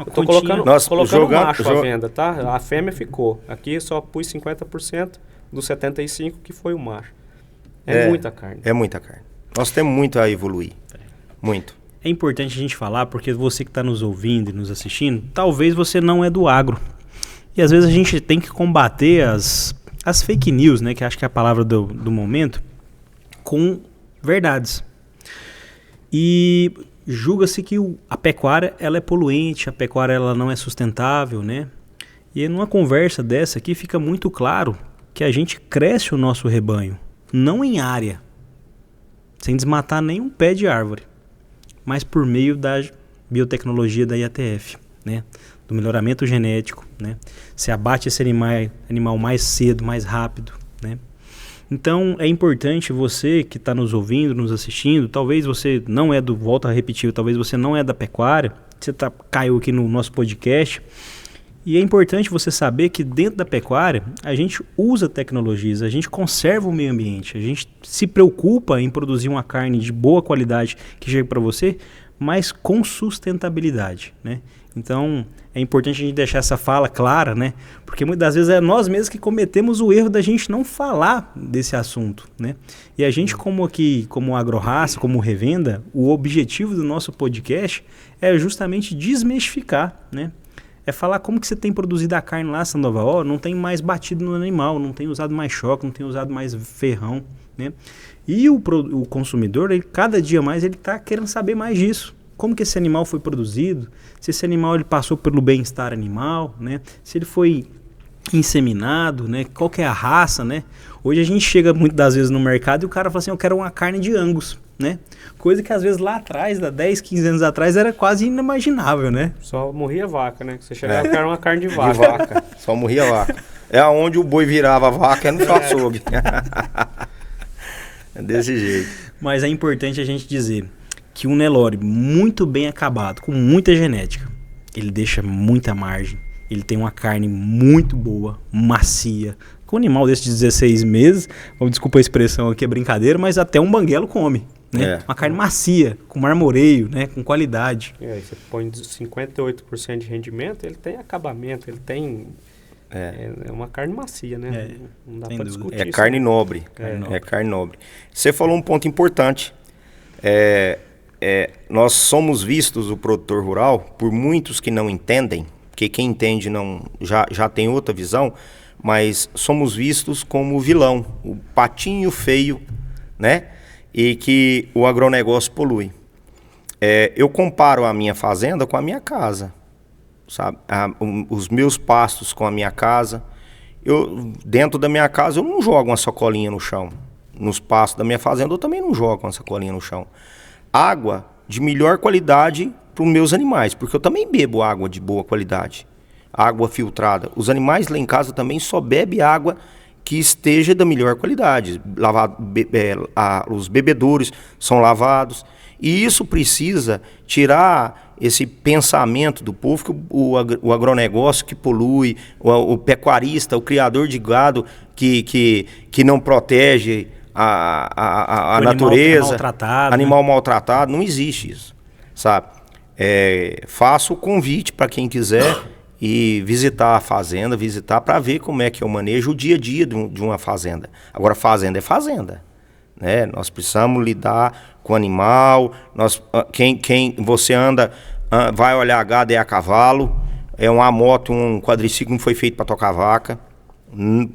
tô continha. colocando o macho à venda, tá? A fêmea ficou. Aqui só pus 50% dos 75% que foi o macho. É muita carne. É muita carne. Nós temos muito a evoluir. Muito. É importante a gente falar, porque você que está nos ouvindo e nos assistindo, talvez você não é do agro. E às vezes a gente tem que combater as fake news, né? Que acho que é a palavra do momento, com verdades. E julga-se que a pecuária ela é poluente, a pecuária ela não é sustentável, né? E numa conversa dessa aqui fica muito claro que a gente cresce o nosso rebanho, não em área, sem desmatar nenhum pé de árvore, mas por meio da biotecnologia da IATF, né? Do melhoramento genético, né? Se abate esse animal mais cedo, mais rápido, né? Então é importante você que está nos ouvindo, nos assistindo, talvez você não é do, volta a repetir, talvez você não é da pecuária, você caiu aqui no nosso podcast, e é importante você saber que dentro da pecuária a gente usa tecnologias, a gente conserva o meio ambiente, a gente se preocupa em produzir uma carne de boa qualidade que chegue para você, mas com sustentabilidade, né? Então é importante a gente deixar essa fala clara, né? Porque muitas das vezes é nós mesmos que cometemos o erro da gente não falar desse assunto, né? E a gente como AgroRaça, como Revenda, o objetivo do nosso podcast é justamente desmistificar, né? É falar como que você tem produzido a carne lá, Sandoval, não tem mais batido no animal, não tem usado mais choque, não tem usado mais ferrão, né? E o consumidor, ele, cada dia mais, ele está querendo saber mais disso. Como que esse animal foi produzido, se esse animal ele passou pelo bem-estar animal, né? Se ele foi inseminado, né? Qual que é a raça, né? Hoje a gente chega muitas das vezes no mercado e o cara fala assim, eu quero uma carne de Angus, né? Coisa que às vezes lá atrás, 10, 15 anos atrás, era quase inimaginável, né? Só morria vaca, né? Você chegava e quero uma carne de vaca. De vaca, só morria vaca. É onde o boi virava vaca, é no açougue. É desse jeito. Mas é importante a gente dizer que um Nelore muito bem acabado, com muita genética, ele deixa muita margem, ele tem uma carne muito boa, macia. Com um animal desse de 16 meses, desculpa a expressão aqui, é brincadeira, mas até um banguelo come, né? É. Uma carne macia, com marmoreio, né? Com qualidade. Você põe 58% de rendimento, ele tem acabamento, ele tem... É uma carne macia, né? Não dá para discutir. É carne nobre. É carne nobre. Você falou um ponto importante. Nós somos vistos, o produtor rural, por muitos que não entendem, porque quem entende já tem outra visão, mas somos vistos como o vilão, o patinho feio, né? E que o agronegócio polui. Eu comparo a minha fazenda com a minha casa, sabe? Os meus pastos com a minha casa. Dentro da minha casa eu não jogo uma sacolinha no chão. Nos pastos da minha fazenda eu também não jogo uma sacolinha no chão. Água de melhor qualidade para os meus animais, porque eu também bebo água de boa qualidade, água filtrada. Os animais lá em casa também só bebem água que esteja da melhor qualidade. Os bebedouros são lavados. E isso precisa tirar esse pensamento do povo que o agronegócio que polui, o pecuarista, o criador de gado que não protege a natureza, animal maltratado, não existe isso, sabe? Faço o convite para quem quiser e visitar a fazenda, para ver como é que eu manejo o dia a dia de uma fazenda. Agora, fazenda é fazenda, né? Nós precisamos lidar com o animal, quem você vai olhar gado é a cavalo, é uma moto, um quadriciclo não foi feito para tocar vaca.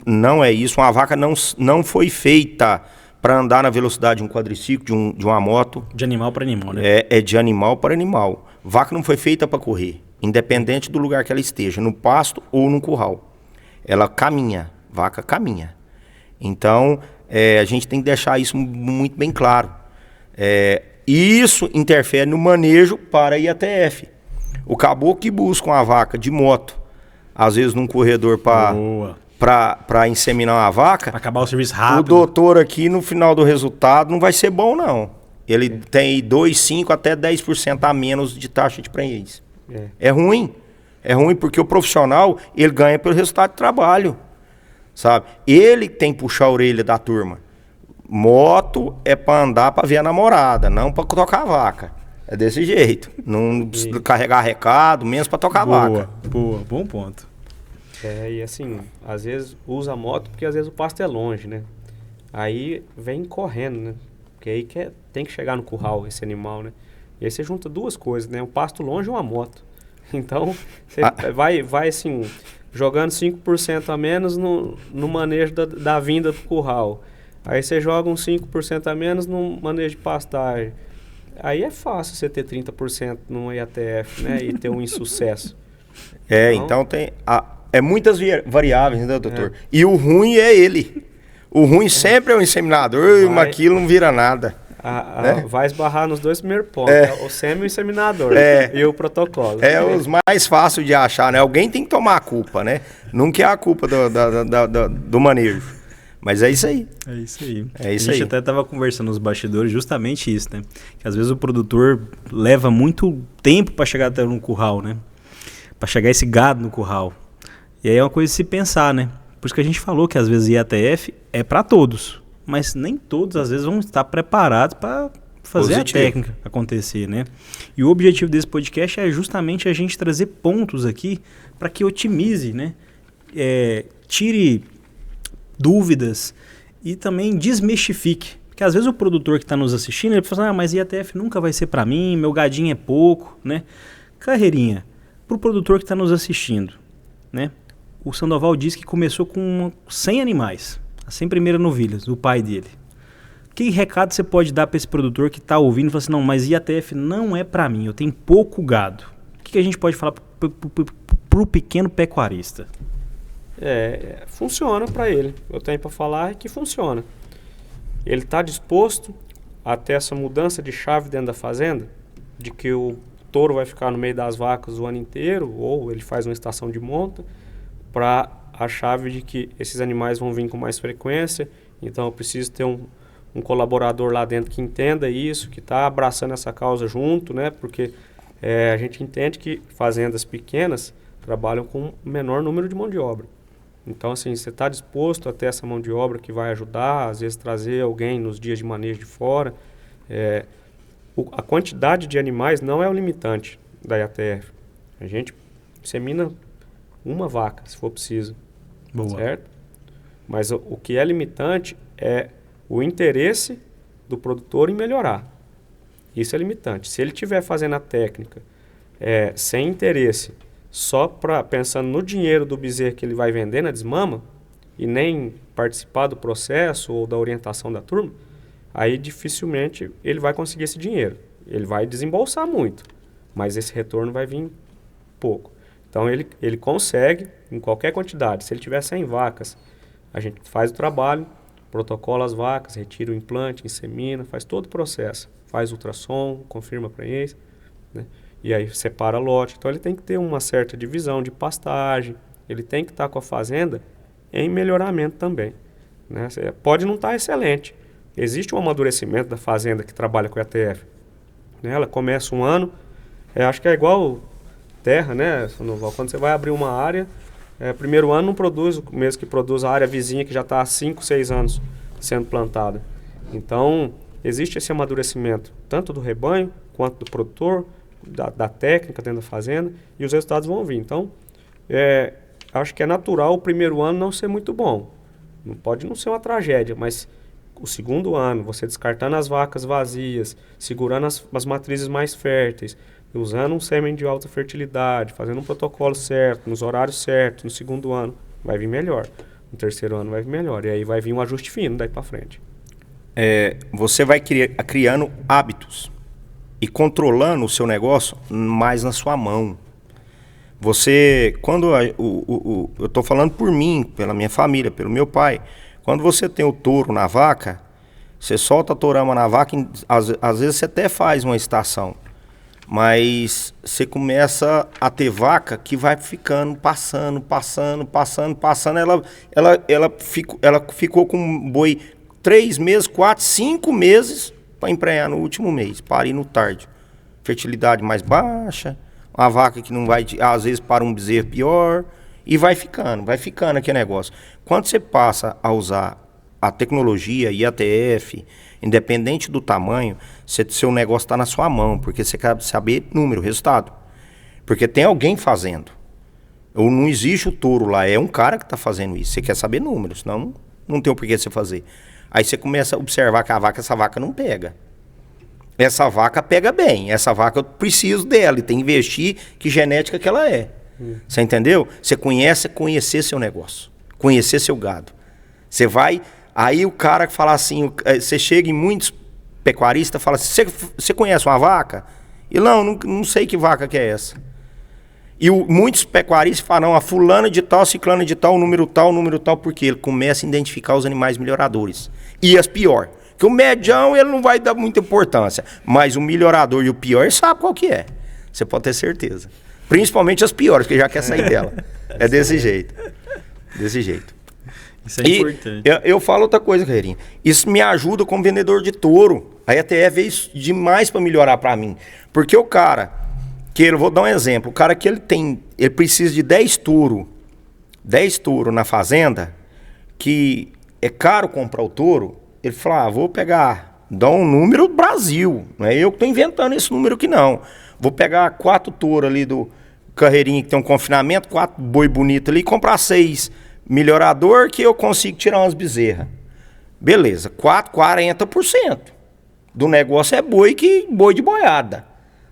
Não é isso, uma vaca não foi feita para andar na velocidade de um quadriciclo, de uma moto. De animal para animal, né? É de animal para animal. Vaca não foi feita para correr, independente do lugar que ela esteja, no pasto ou no curral. Ela caminha, vaca caminha. Então, a gente tem que deixar isso muito bem claro. Isso interfere no manejo para a IATF. O caboclo que busca uma vaca de moto, às vezes num corredor para inseminar uma vaca, pra acabar o serviço rápido. O doutor aqui no final do resultado não vai ser bom, não. Ele tem 2, 5 até 10% a menos de taxa de prenhez. É ruim. É ruim porque o profissional, ele ganha pelo resultado de trabalho, sabe? Ele tem que puxar a orelha da turma. Moto é para andar para ver a namorada, não para tocar a vaca. É desse jeito. Não precisa carregar recado, menos para tocar a vaca. Boa, bom ponto. E assim, às vezes usa a moto porque às vezes o pasto é longe, né? Aí vem correndo, né? Porque aí tem que chegar no curral esse animal, né? E aí você junta duas coisas, né? Um pasto longe e uma moto. Então, você vai assim, jogando 5% a menos no manejo da vinda do curral. Aí você joga uns 5% a menos no manejo de pastagem. Aí é fácil você ter 30% no IATF, né? E ter um insucesso. Então tem... muitas variáveis, né, doutor? E o ruim é ele. O ruim sempre é o inseminador, mas aquilo não vira nada. Né? Vai esbarrar nos dois primeiros pontos. O sêmen e o inseminador. E o protocolo. Os mais fáceis de achar, né? Alguém tem que tomar a culpa, né? Nunca é a culpa do manejo. Mas é isso aí. É isso aí. É isso a gente aí. até estava conversando nos bastidores justamente isso, né? Que às vezes o produtor leva muito tempo para chegar até no curral, né? Para chegar esse gado no curral. E aí é uma coisa de se pensar, né? Por isso que a gente falou que às vezes IATF é para todos, mas nem todos às vezes vão estar preparados para fazer Positivo. a técnica acontecer, né? E o objetivo desse podcast é justamente a gente trazer pontos aqui para que otimize, né? Tire dúvidas e também desmistifique. Porque às vezes o produtor que está nos assistindo, ele fala assim, mas IATF nunca vai ser para mim, meu gadinho é pouco, né? Carreirinha, para o produtor que está nos assistindo, né? O Sandoval disse que começou com 100 animais, as 100 primeiras novilhas, do pai dele. Que recado você pode dar para esse produtor que está ouvindo e fala assim, não, mas IATF não é para mim, eu tenho pouco gado. O que a gente pode falar para o pequeno pecuarista? Funciona para ele. Eu tenho para falar que funciona. Ele está disposto a ter essa mudança de chave dentro da fazenda, de que o touro vai ficar no meio das vacas o ano inteiro, ou ele faz uma estação de monta, para a chave de que esses animais vão vir com mais frequência, então eu preciso ter um colaborador lá dentro que entenda isso, que está abraçando essa causa junto, né? Porque a gente entende que fazendas pequenas trabalham com menor número de mão de obra. Então, assim, você está disposto a ter essa mão de obra que vai ajudar, às vezes trazer alguém nos dias de manejo de fora. A quantidade de animais não é o limitante da IATF. A gente insemina uma vaca, se for preciso. Boa. Certo? Mas o que é limitante é o interesse do produtor em melhorar. Isso é limitante. Se ele estiver fazendo a técnica sem interesse, só pensando no dinheiro do bezerro que ele vai vender na desmama, e nem participar do processo ou da orientação da turma, aí dificilmente ele vai conseguir esse dinheiro. Ele vai desembolsar muito, mas esse retorno vai vir pouco. Então ele consegue, em qualquer quantidade, se ele tiver 100 vacas, a gente faz o trabalho, protocola as vacas, retira o implante, insemina, faz todo o processo. Faz ultrassom, confirma a prenhez, né? E aí separa lote. Então ele tem que ter uma certa divisão de pastagem, ele tem que estar com a fazenda em melhoramento também, né? Pode não estar excelente. Existe um amadurecimento da fazenda que trabalha com a IATF, né? Ela começa um ano, acho que é igual terra, né, Sandoval? Quando você vai abrir uma área, primeiro ano não produz o mesmo que produz a área vizinha que já está há 5, 6 anos sendo plantada. Então, existe esse amadurecimento, tanto do rebanho, quanto do produtor, da técnica dentro da fazenda, e os resultados vão vir. Então, acho que é natural o primeiro ano não ser muito bom. Não pode não ser uma tragédia, mas o segundo ano, você descartando as vacas vazias, segurando as matrizes mais férteis, usando um sêmen de alta fertilidade, fazendo um protocolo certo, nos horários certos, no segundo ano, vai vir melhor. No terceiro ano vai vir melhor. E aí vai vir um ajuste fino daí para frente. Você vai criando hábitos e controlando o seu negócio mais na sua mão. Você, quando eu estou falando por mim, pela minha família, pelo meu pai, quando você tem o touro na vaca, você solta a tourama na vaca, às vezes você até faz uma estação, mas você começa a ter vaca que vai ficando, passando, ela ficou com um boi 3 meses, 4, 5 meses para emprenhar no último mês, parir no tarde. Fertilidade mais baixa, uma vaca que não vai, às vezes para um bezerro pior, e vai ficando aquele negócio. Quando você passa a usar a tecnologia, IATF, independente do tamanho, seu negócio está na sua mão, porque você quer saber número, resultado. Porque tem alguém fazendo. Ou não existe o touro lá, é um cara que está fazendo isso. Você quer saber números, senão não tem o porquê você fazer. Aí você começa a observar que essa vaca não pega. Essa vaca pega bem, essa vaca eu preciso dela e tem que investir que genética que ela é. Você entendeu? Você conhecer seu negócio, conhecer seu gado. Você vai, aí o cara que fala assim, você chega em muitos pecuaristas e fala assim, você conhece uma vaca? E não sei que vaca que é essa. E muitos pecuaristas falam, a fulana de tal, ciclana de tal, número tal, porque ele começa a identificar os animais melhoradores. E as pior. Que o medião ele não vai dar muita importância, mas o melhorador e o pior ele sabe qual que é. Você pode ter certeza. Principalmente as piores, que já quer sair dela. É desse jeito. Desse jeito. Isso é importante. Eu falo outra coisa, Carreirinha. Isso me ajuda como vendedor de touro. A ETF veio demais para melhorar para mim. Porque o cara, eu vou dar um exemplo, o cara que ele precisa de 10 touros na fazenda, que é caro comprar o touro, ele fala, vou pegar, dá um número Brasil, não é eu que estou inventando esse número aqui não. Vou pegar 4 touros ali do Carreirinha que tem um confinamento, 4 boi bonito ali, comprar 6 melhorador que eu consigo tirar umas bezerras. Beleza, 40% do negócio é boi de boiada.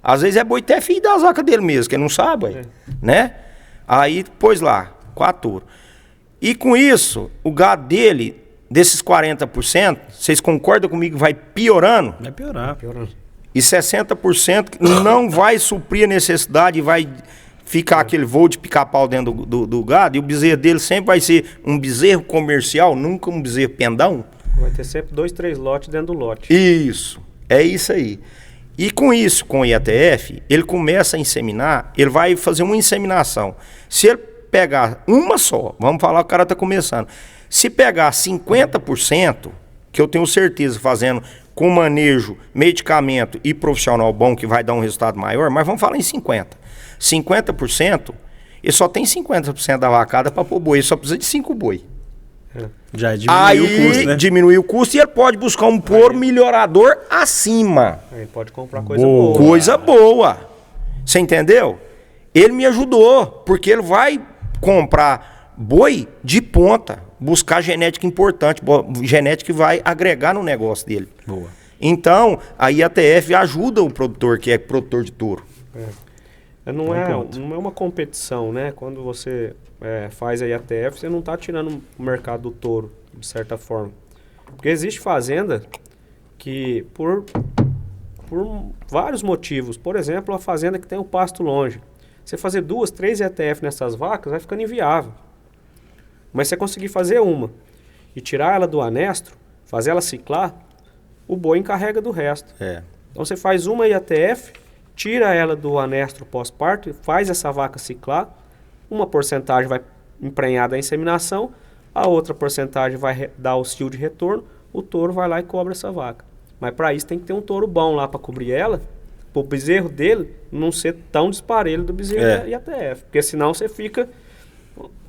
Às vezes é boi até filho das vacas dele mesmo, que não sabe, né? Aí pôs lá, 4 touros. E com isso, o gado dele, desses 40%, vocês concordam comigo que vai piorando? Vai piorar. E 60% não vai suprir a necessidade e vai ficar aquele voo de pica-pau dentro do gado. E o bezerro dele sempre vai ser um bezerro comercial, nunca um bezerro pendão. Vai ter sempre 2, 3 lotes dentro do lote. Isso, é isso aí. E com isso, com o IATF, ele começa a inseminar, ele vai fazer uma inseminação. Se ele pegar uma só, vamos falar que o cara está começando. Se pegar 50%, que eu tenho certeza fazendo com manejo, medicamento e profissional bom, que vai dar um resultado maior, mas vamos falar em 50%. 50%, ele só tem 50% da vacada para pôr boi, ele só precisa de 5 boi. Já diminuiu o custo, né? Diminui o custo e ele pode buscar um melhorador acima. Aí pode comprar coisa boa. Coisa boa. Você entendeu? Ele me ajudou, porque ele vai comprar boi de ponta, buscar genética importante, genética que vai agregar no negócio dele. Boa. Então, a IATF ajuda o produtor, que é produtor de touro. Não é uma competição, né? Quando você faz a IATF, você não está tirando o mercado do touro, de certa forma. Porque existe fazenda que, por vários motivos, por exemplo, a fazenda que tem o pasto longe, você fazer 2, 3 IATF nessas vacas vai ficando inviável. Mas se você conseguir fazer uma e tirar ela do anestro, fazer ela ciclar, o boi encarrega do resto. Então você faz uma IATF, tira ela do anestro pós-parto, faz essa vaca ciclar, uma porcentagem vai emprenhar da inseminação, a outra porcentagem vai dar o cio de retorno, o touro vai lá e cobra essa vaca. Mas para isso tem que ter um touro bom lá para cobrir ela, para o bezerro dele não ser tão disparelho do bezerro da IATF, porque senão você fica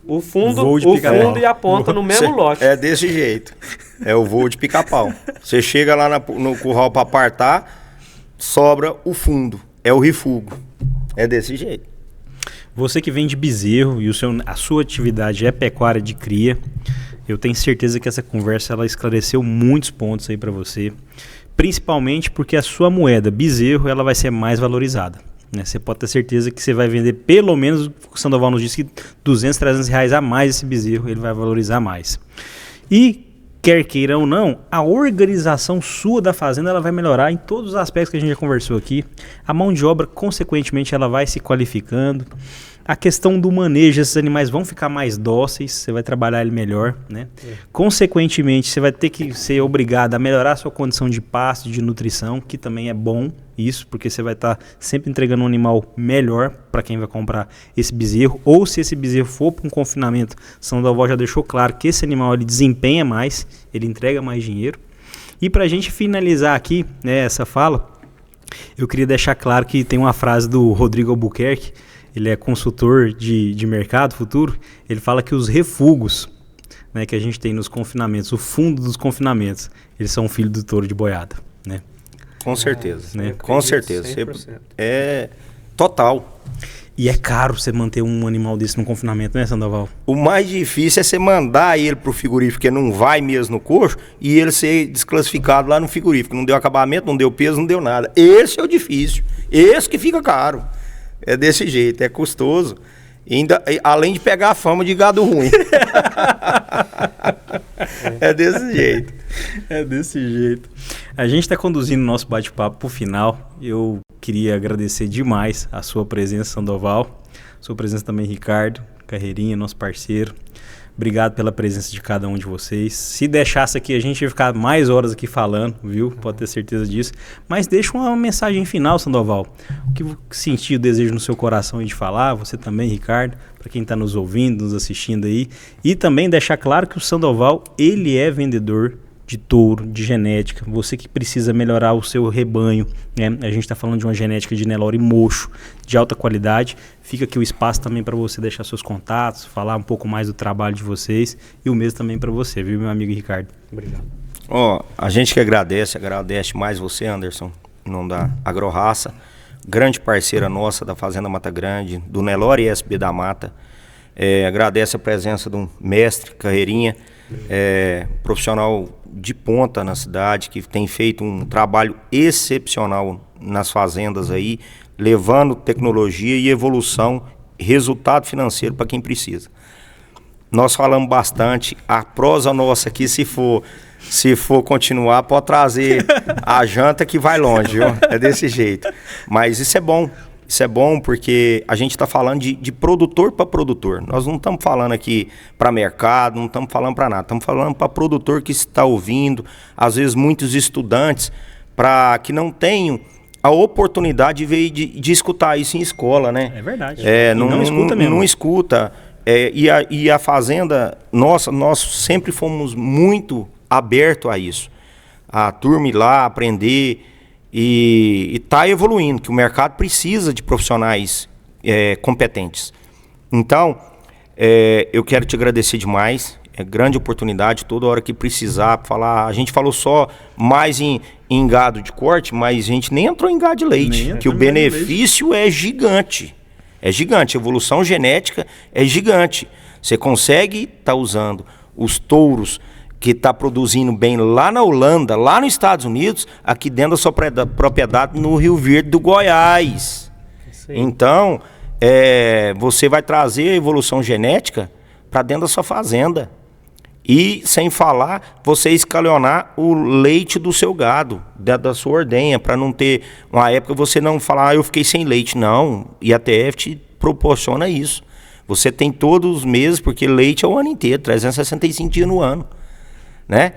o fundo e a ponta no mesmo lote. É desse jeito, é o voo de pica-pau. Você chega lá no curral para apartar, sobra o fundo. É o refugo. É desse jeito. Você que vende bezerro e a sua atividade é pecuária de cria, eu tenho certeza que essa conversa ela esclareceu muitos pontos aí para você. Principalmente porque a sua moeda, bezerro, ela vai ser mais valorizada. Né? Você pode ter certeza que você vai vender pelo menos, o Sandoval nos disse que 200, 300 reais a mais esse bezerro, ele vai valorizar mais. E quer queira ou não, a organização sua da fazenda ela vai melhorar em todos os aspectos que a gente já conversou aqui. A mão de obra, consequentemente, ela vai se qualificando. A questão do manejo, esses animais vão ficar mais dóceis, você vai trabalhar ele melhor, né? Consequentemente, você vai ter que ser obrigado a melhorar a sua condição de pasto, de nutrição, que também é bom isso, porque você vai estar sempre entregando um animal melhor para quem vai comprar esse bezerro, ou se esse bezerro for para um confinamento, Sandoval já deixou claro que esse animal ele desempenha mais, ele entrega mais dinheiro. E para a gente finalizar aqui, né, essa fala, eu queria deixar claro que tem uma frase do Rodrigo Albuquerque, ele é consultor de mercado futuro, ele fala que os refugos, né, que a gente tem nos confinamentos, o fundo dos confinamentos, eles são filho do touro de boiada, né? Com certeza, né? Com certeza. 100%. É total. E é caro você manter um animal desse no confinamento, né, Sandoval? O mais difícil é você mandar ele pro frigorífico, que não vai mesmo no coxo, e ele ser desclassificado lá no frigorífico. Não deu acabamento, não deu peso, não deu nada. Esse é o difícil. Esse que fica caro. É desse jeito, é custoso. Ainda, além de pegar a fama de gado ruim. É desse jeito. É desse jeito. A gente está conduzindo o nosso bate-papo para o final. Eu queria agradecer demais a sua presença, Sandoval. Sua presença também, Ricardo Carreirinha, nosso parceiro. Obrigado pela presença de cada um de vocês. Se deixasse aqui, a gente ia ficar mais horas aqui falando, viu? Pode ter certeza disso. Mas deixa uma mensagem final, Sandoval. O que sentiu, o desejo no seu coração de falar, você também, Ricardo, para quem está nos ouvindo, nos assistindo aí. E também deixar claro que o Sandoval, ele é vendedor de touro, de genética, você que precisa melhorar o seu rebanho, né? A gente está falando de uma genética de Nelore mocho, de alta qualidade. Fica aqui o espaço também para você deixar seus contatos, falar um pouco mais do trabalho de vocês e o mesmo também para você, viu, meu amigo Ricardo? Obrigado. A gente que agradece mais você, Anderson, em nome da AgroRaça, grande parceira nossa da Fazenda Mata Grande, do Nelore ESB da Mata. Agradece a presença do mestre Carreirinha, profissional de ponta na cidade, que tem feito um trabalho excepcional nas fazendas aí, levando tecnologia e evolução, resultado financeiro para quem precisa. Nós falamos bastante, a prosa nossa aqui, se for continuar, pode trazer a janta que vai longe, viu? É desse jeito. Mas isso é bom. Isso é bom porque a gente está falando de produtor para produtor. Nós não estamos falando aqui para mercado, não estamos falando para nada. Estamos falando para produtor que está ouvindo, às vezes muitos estudantes, para que não tenham a oportunidade de escutar isso em escola, né? É verdade. Não escuta mesmo. Não escuta. E a fazenda, nós sempre fomos muito abertos a isso. A turma ir lá, aprender e está evoluindo, que o mercado precisa de profissionais competentes. Então, eu quero te agradecer demais. É grande oportunidade, toda hora que precisar falar. A gente falou só mais em gado de corte, mas a gente nem entrou em gado de leite, que o benefício é gigante. É gigante, a evolução genética é gigante. Você consegue estar usando os touros que está produzindo bem lá na Holanda, lá nos Estados Unidos, aqui dentro da sua propriedade no Rio Verde do Goiás. Então, você vai trazer a evolução genética para dentro da sua fazenda. E, sem falar, você escalonar o leite do seu gado, da sua ordenha, para não ter uma época você não falar, eu fiquei sem leite. Não, e a TF te proporciona isso. Você tem todos os meses, porque leite é o ano inteiro, 365 dias no ano. Né?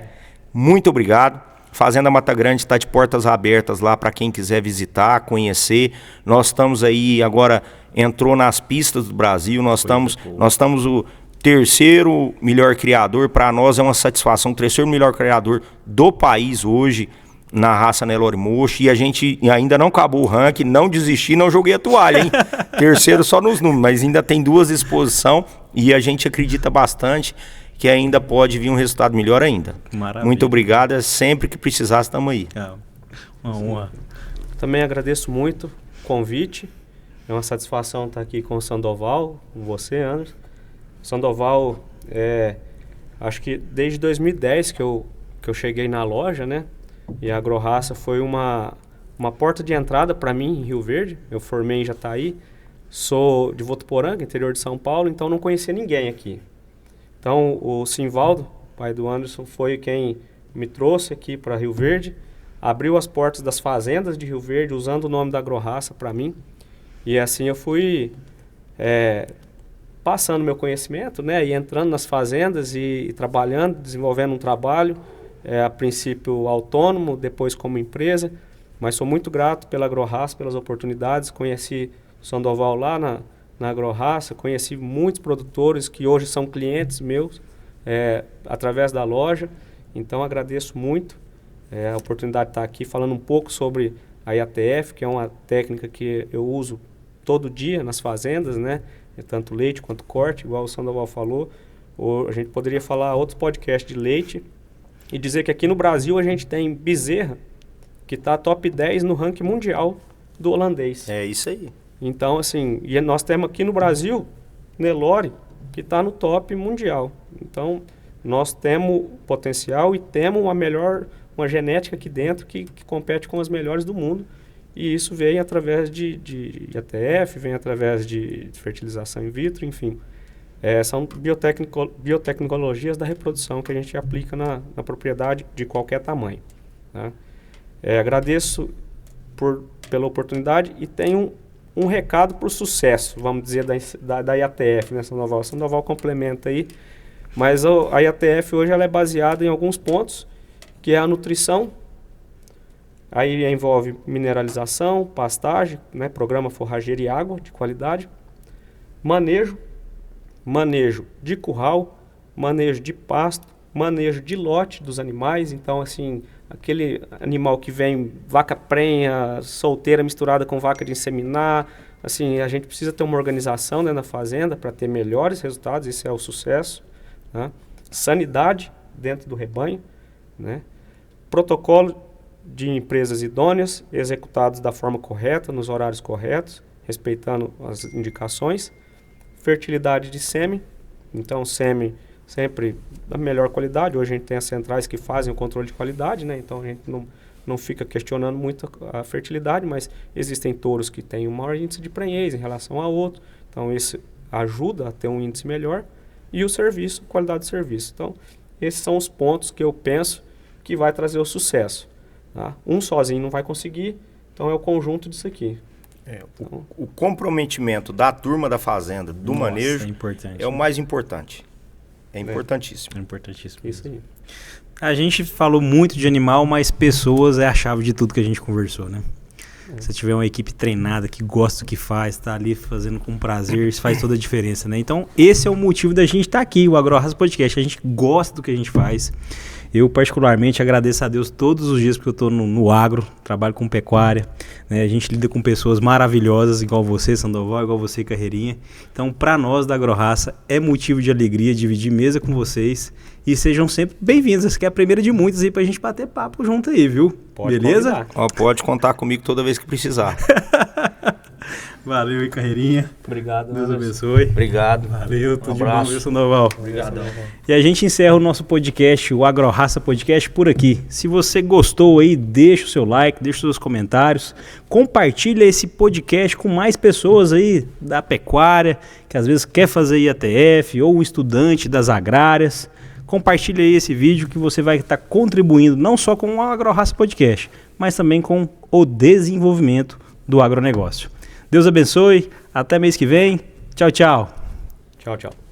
Muito obrigado. Fazenda Mata Grande está de portas abertas lá para quem quiser visitar, conhecer. Nós estamos aí, agora entrou nas pistas do Brasil, nós estamos o terceiro melhor criador. Para nós é uma satisfação, o terceiro melhor criador do país hoje na raça Nelore mocho, e a gente ainda não acabou o ranking, não desisti, não joguei a toalha, hein? Terceiro só nos números, mas ainda tem 2 exposições e a gente acredita bastante que ainda pode vir um resultado melhor ainda. Maravilha. Muito obrigado, sempre que precisar estamos aí. Uma honra. Também agradeço muito o convite, é uma satisfação estar aqui com o Sandoval, com você, Anderson. O Sandoval, acho que desde 2010 que eu cheguei na loja, né? E a AgroRaça foi uma porta de entrada para mim em Rio Verde. Eu formei em Jataí, sou de Votuporanga, interior de São Paulo, então não conhecia ninguém aqui. Então, o Simvaldo, pai do Anderson, foi quem me trouxe aqui para Rio Verde, abriu as portas das fazendas de Rio Verde, usando o nome da AgroRaça para mim. E assim eu fui passando meu conhecimento, né, e entrando nas fazendas e trabalhando, desenvolvendo um trabalho, a princípio autônomo, depois como empresa. Mas sou muito grato pela AgroRaça, pelas oportunidades. Conheci o Sandoval lá na AgroRaça, conheci muitos produtores que hoje são clientes meus, através da loja. Então agradeço muito a oportunidade de estar aqui falando um pouco sobre a IATF, que é uma técnica que eu uso todo dia nas fazendas, né? Tanto leite quanto corte, igual o Sandoval falou. Ou a gente poderia falar outros podcasts de leite e dizer que aqui no Brasil a gente tem bezerra que está top 10 no ranking mundial do holandês. É isso aí. Então, assim, e nós temos aqui no Brasil Nelore, que está no top mundial. Então, nós temos potencial e temos uma genética aqui dentro que compete com as melhores do mundo. E isso vem através de ATF, vem através de fertilização in vitro, enfim. São biotecnologias da reprodução que a gente aplica na propriedade de qualquer tamanho. Né? Agradeço pela oportunidade e tenho um recado para o sucesso, vamos dizer, da IATF, né, Sandoval? Sandoval complementa aí. Mas a IATF hoje ela é baseada em alguns pontos, que é a nutrição, aí envolve mineralização, pastagem, né, programa forrageira e água de qualidade, manejo de curral, manejo de pasto, manejo de lote dos animais. Então, assim, aquele animal que vem vaca prenha, solteira misturada com vaca de inseminar, assim, a gente precisa ter uma organização, né, na fazenda para ter melhores resultados, esse é o sucesso, né? Sanidade dentro do rebanho, né? Protocolo de empresas idôneas, executados da forma correta, nos horários corretos, respeitando as indicações. Fertilidade de sêmen, então sêmen sempre da melhor qualidade. Hoje a gente tem as centrais que fazem o controle de qualidade, né? Então a gente não fica questionando muito a fertilidade, mas existem touros que têm um maior índice de prenhez em relação a outro, então isso ajuda a ter um índice melhor. E o serviço, qualidade de serviço. Então esses são os pontos que eu penso que vai trazer o sucesso, tá? Um sozinho não vai conseguir, então é o conjunto disso aqui. O comprometimento da turma da fazenda, do manejo, é o mais importante. É importantíssimo. É importantíssimo. Isso aí. A gente falou muito de animal, mas pessoas é a chave de tudo que a gente conversou, né? Se tiver uma equipe treinada, que gosta do que faz, tá ali fazendo com prazer, isso faz toda a diferença, né? Então, esse é o motivo da gente estar aqui, o AgroRaça Podcast. A gente gosta do que a gente faz. Eu, particularmente, agradeço a Deus todos os dias porque eu estou no agro, trabalho com pecuária, né? A gente lida com pessoas maravilhosas, igual você, Sandoval, igual você, Carreirinha. Então, para nós da AgroRaça, é motivo de alegria dividir mesa com vocês. E sejam sempre bem-vindos. Essa aqui é a primeira de muitas aí pra gente bater papo junto aí, viu? Pode beleza? Pode contar comigo toda vez que precisar. Valeu aí, Carreirinha. Obrigado. Deus abençoe. Obrigado. Valeu, tudo de bom, abraço. viu, Sandoval? Obrigado. E a gente encerra o nosso podcast, o AgroRaça Podcast, por aqui. Se você gostou aí, deixa o seu like, deixa os seus comentários, compartilha esse podcast com mais pessoas aí da pecuária, que às vezes quer fazer IATF, ou um estudante das agrárias. Compartilha aí esse vídeo que você vai estar contribuindo não só com o AgroRaça Podcast, mas também com o desenvolvimento do agronegócio. Deus abençoe, até mês que vem. Tchau, tchau. Tchau, tchau.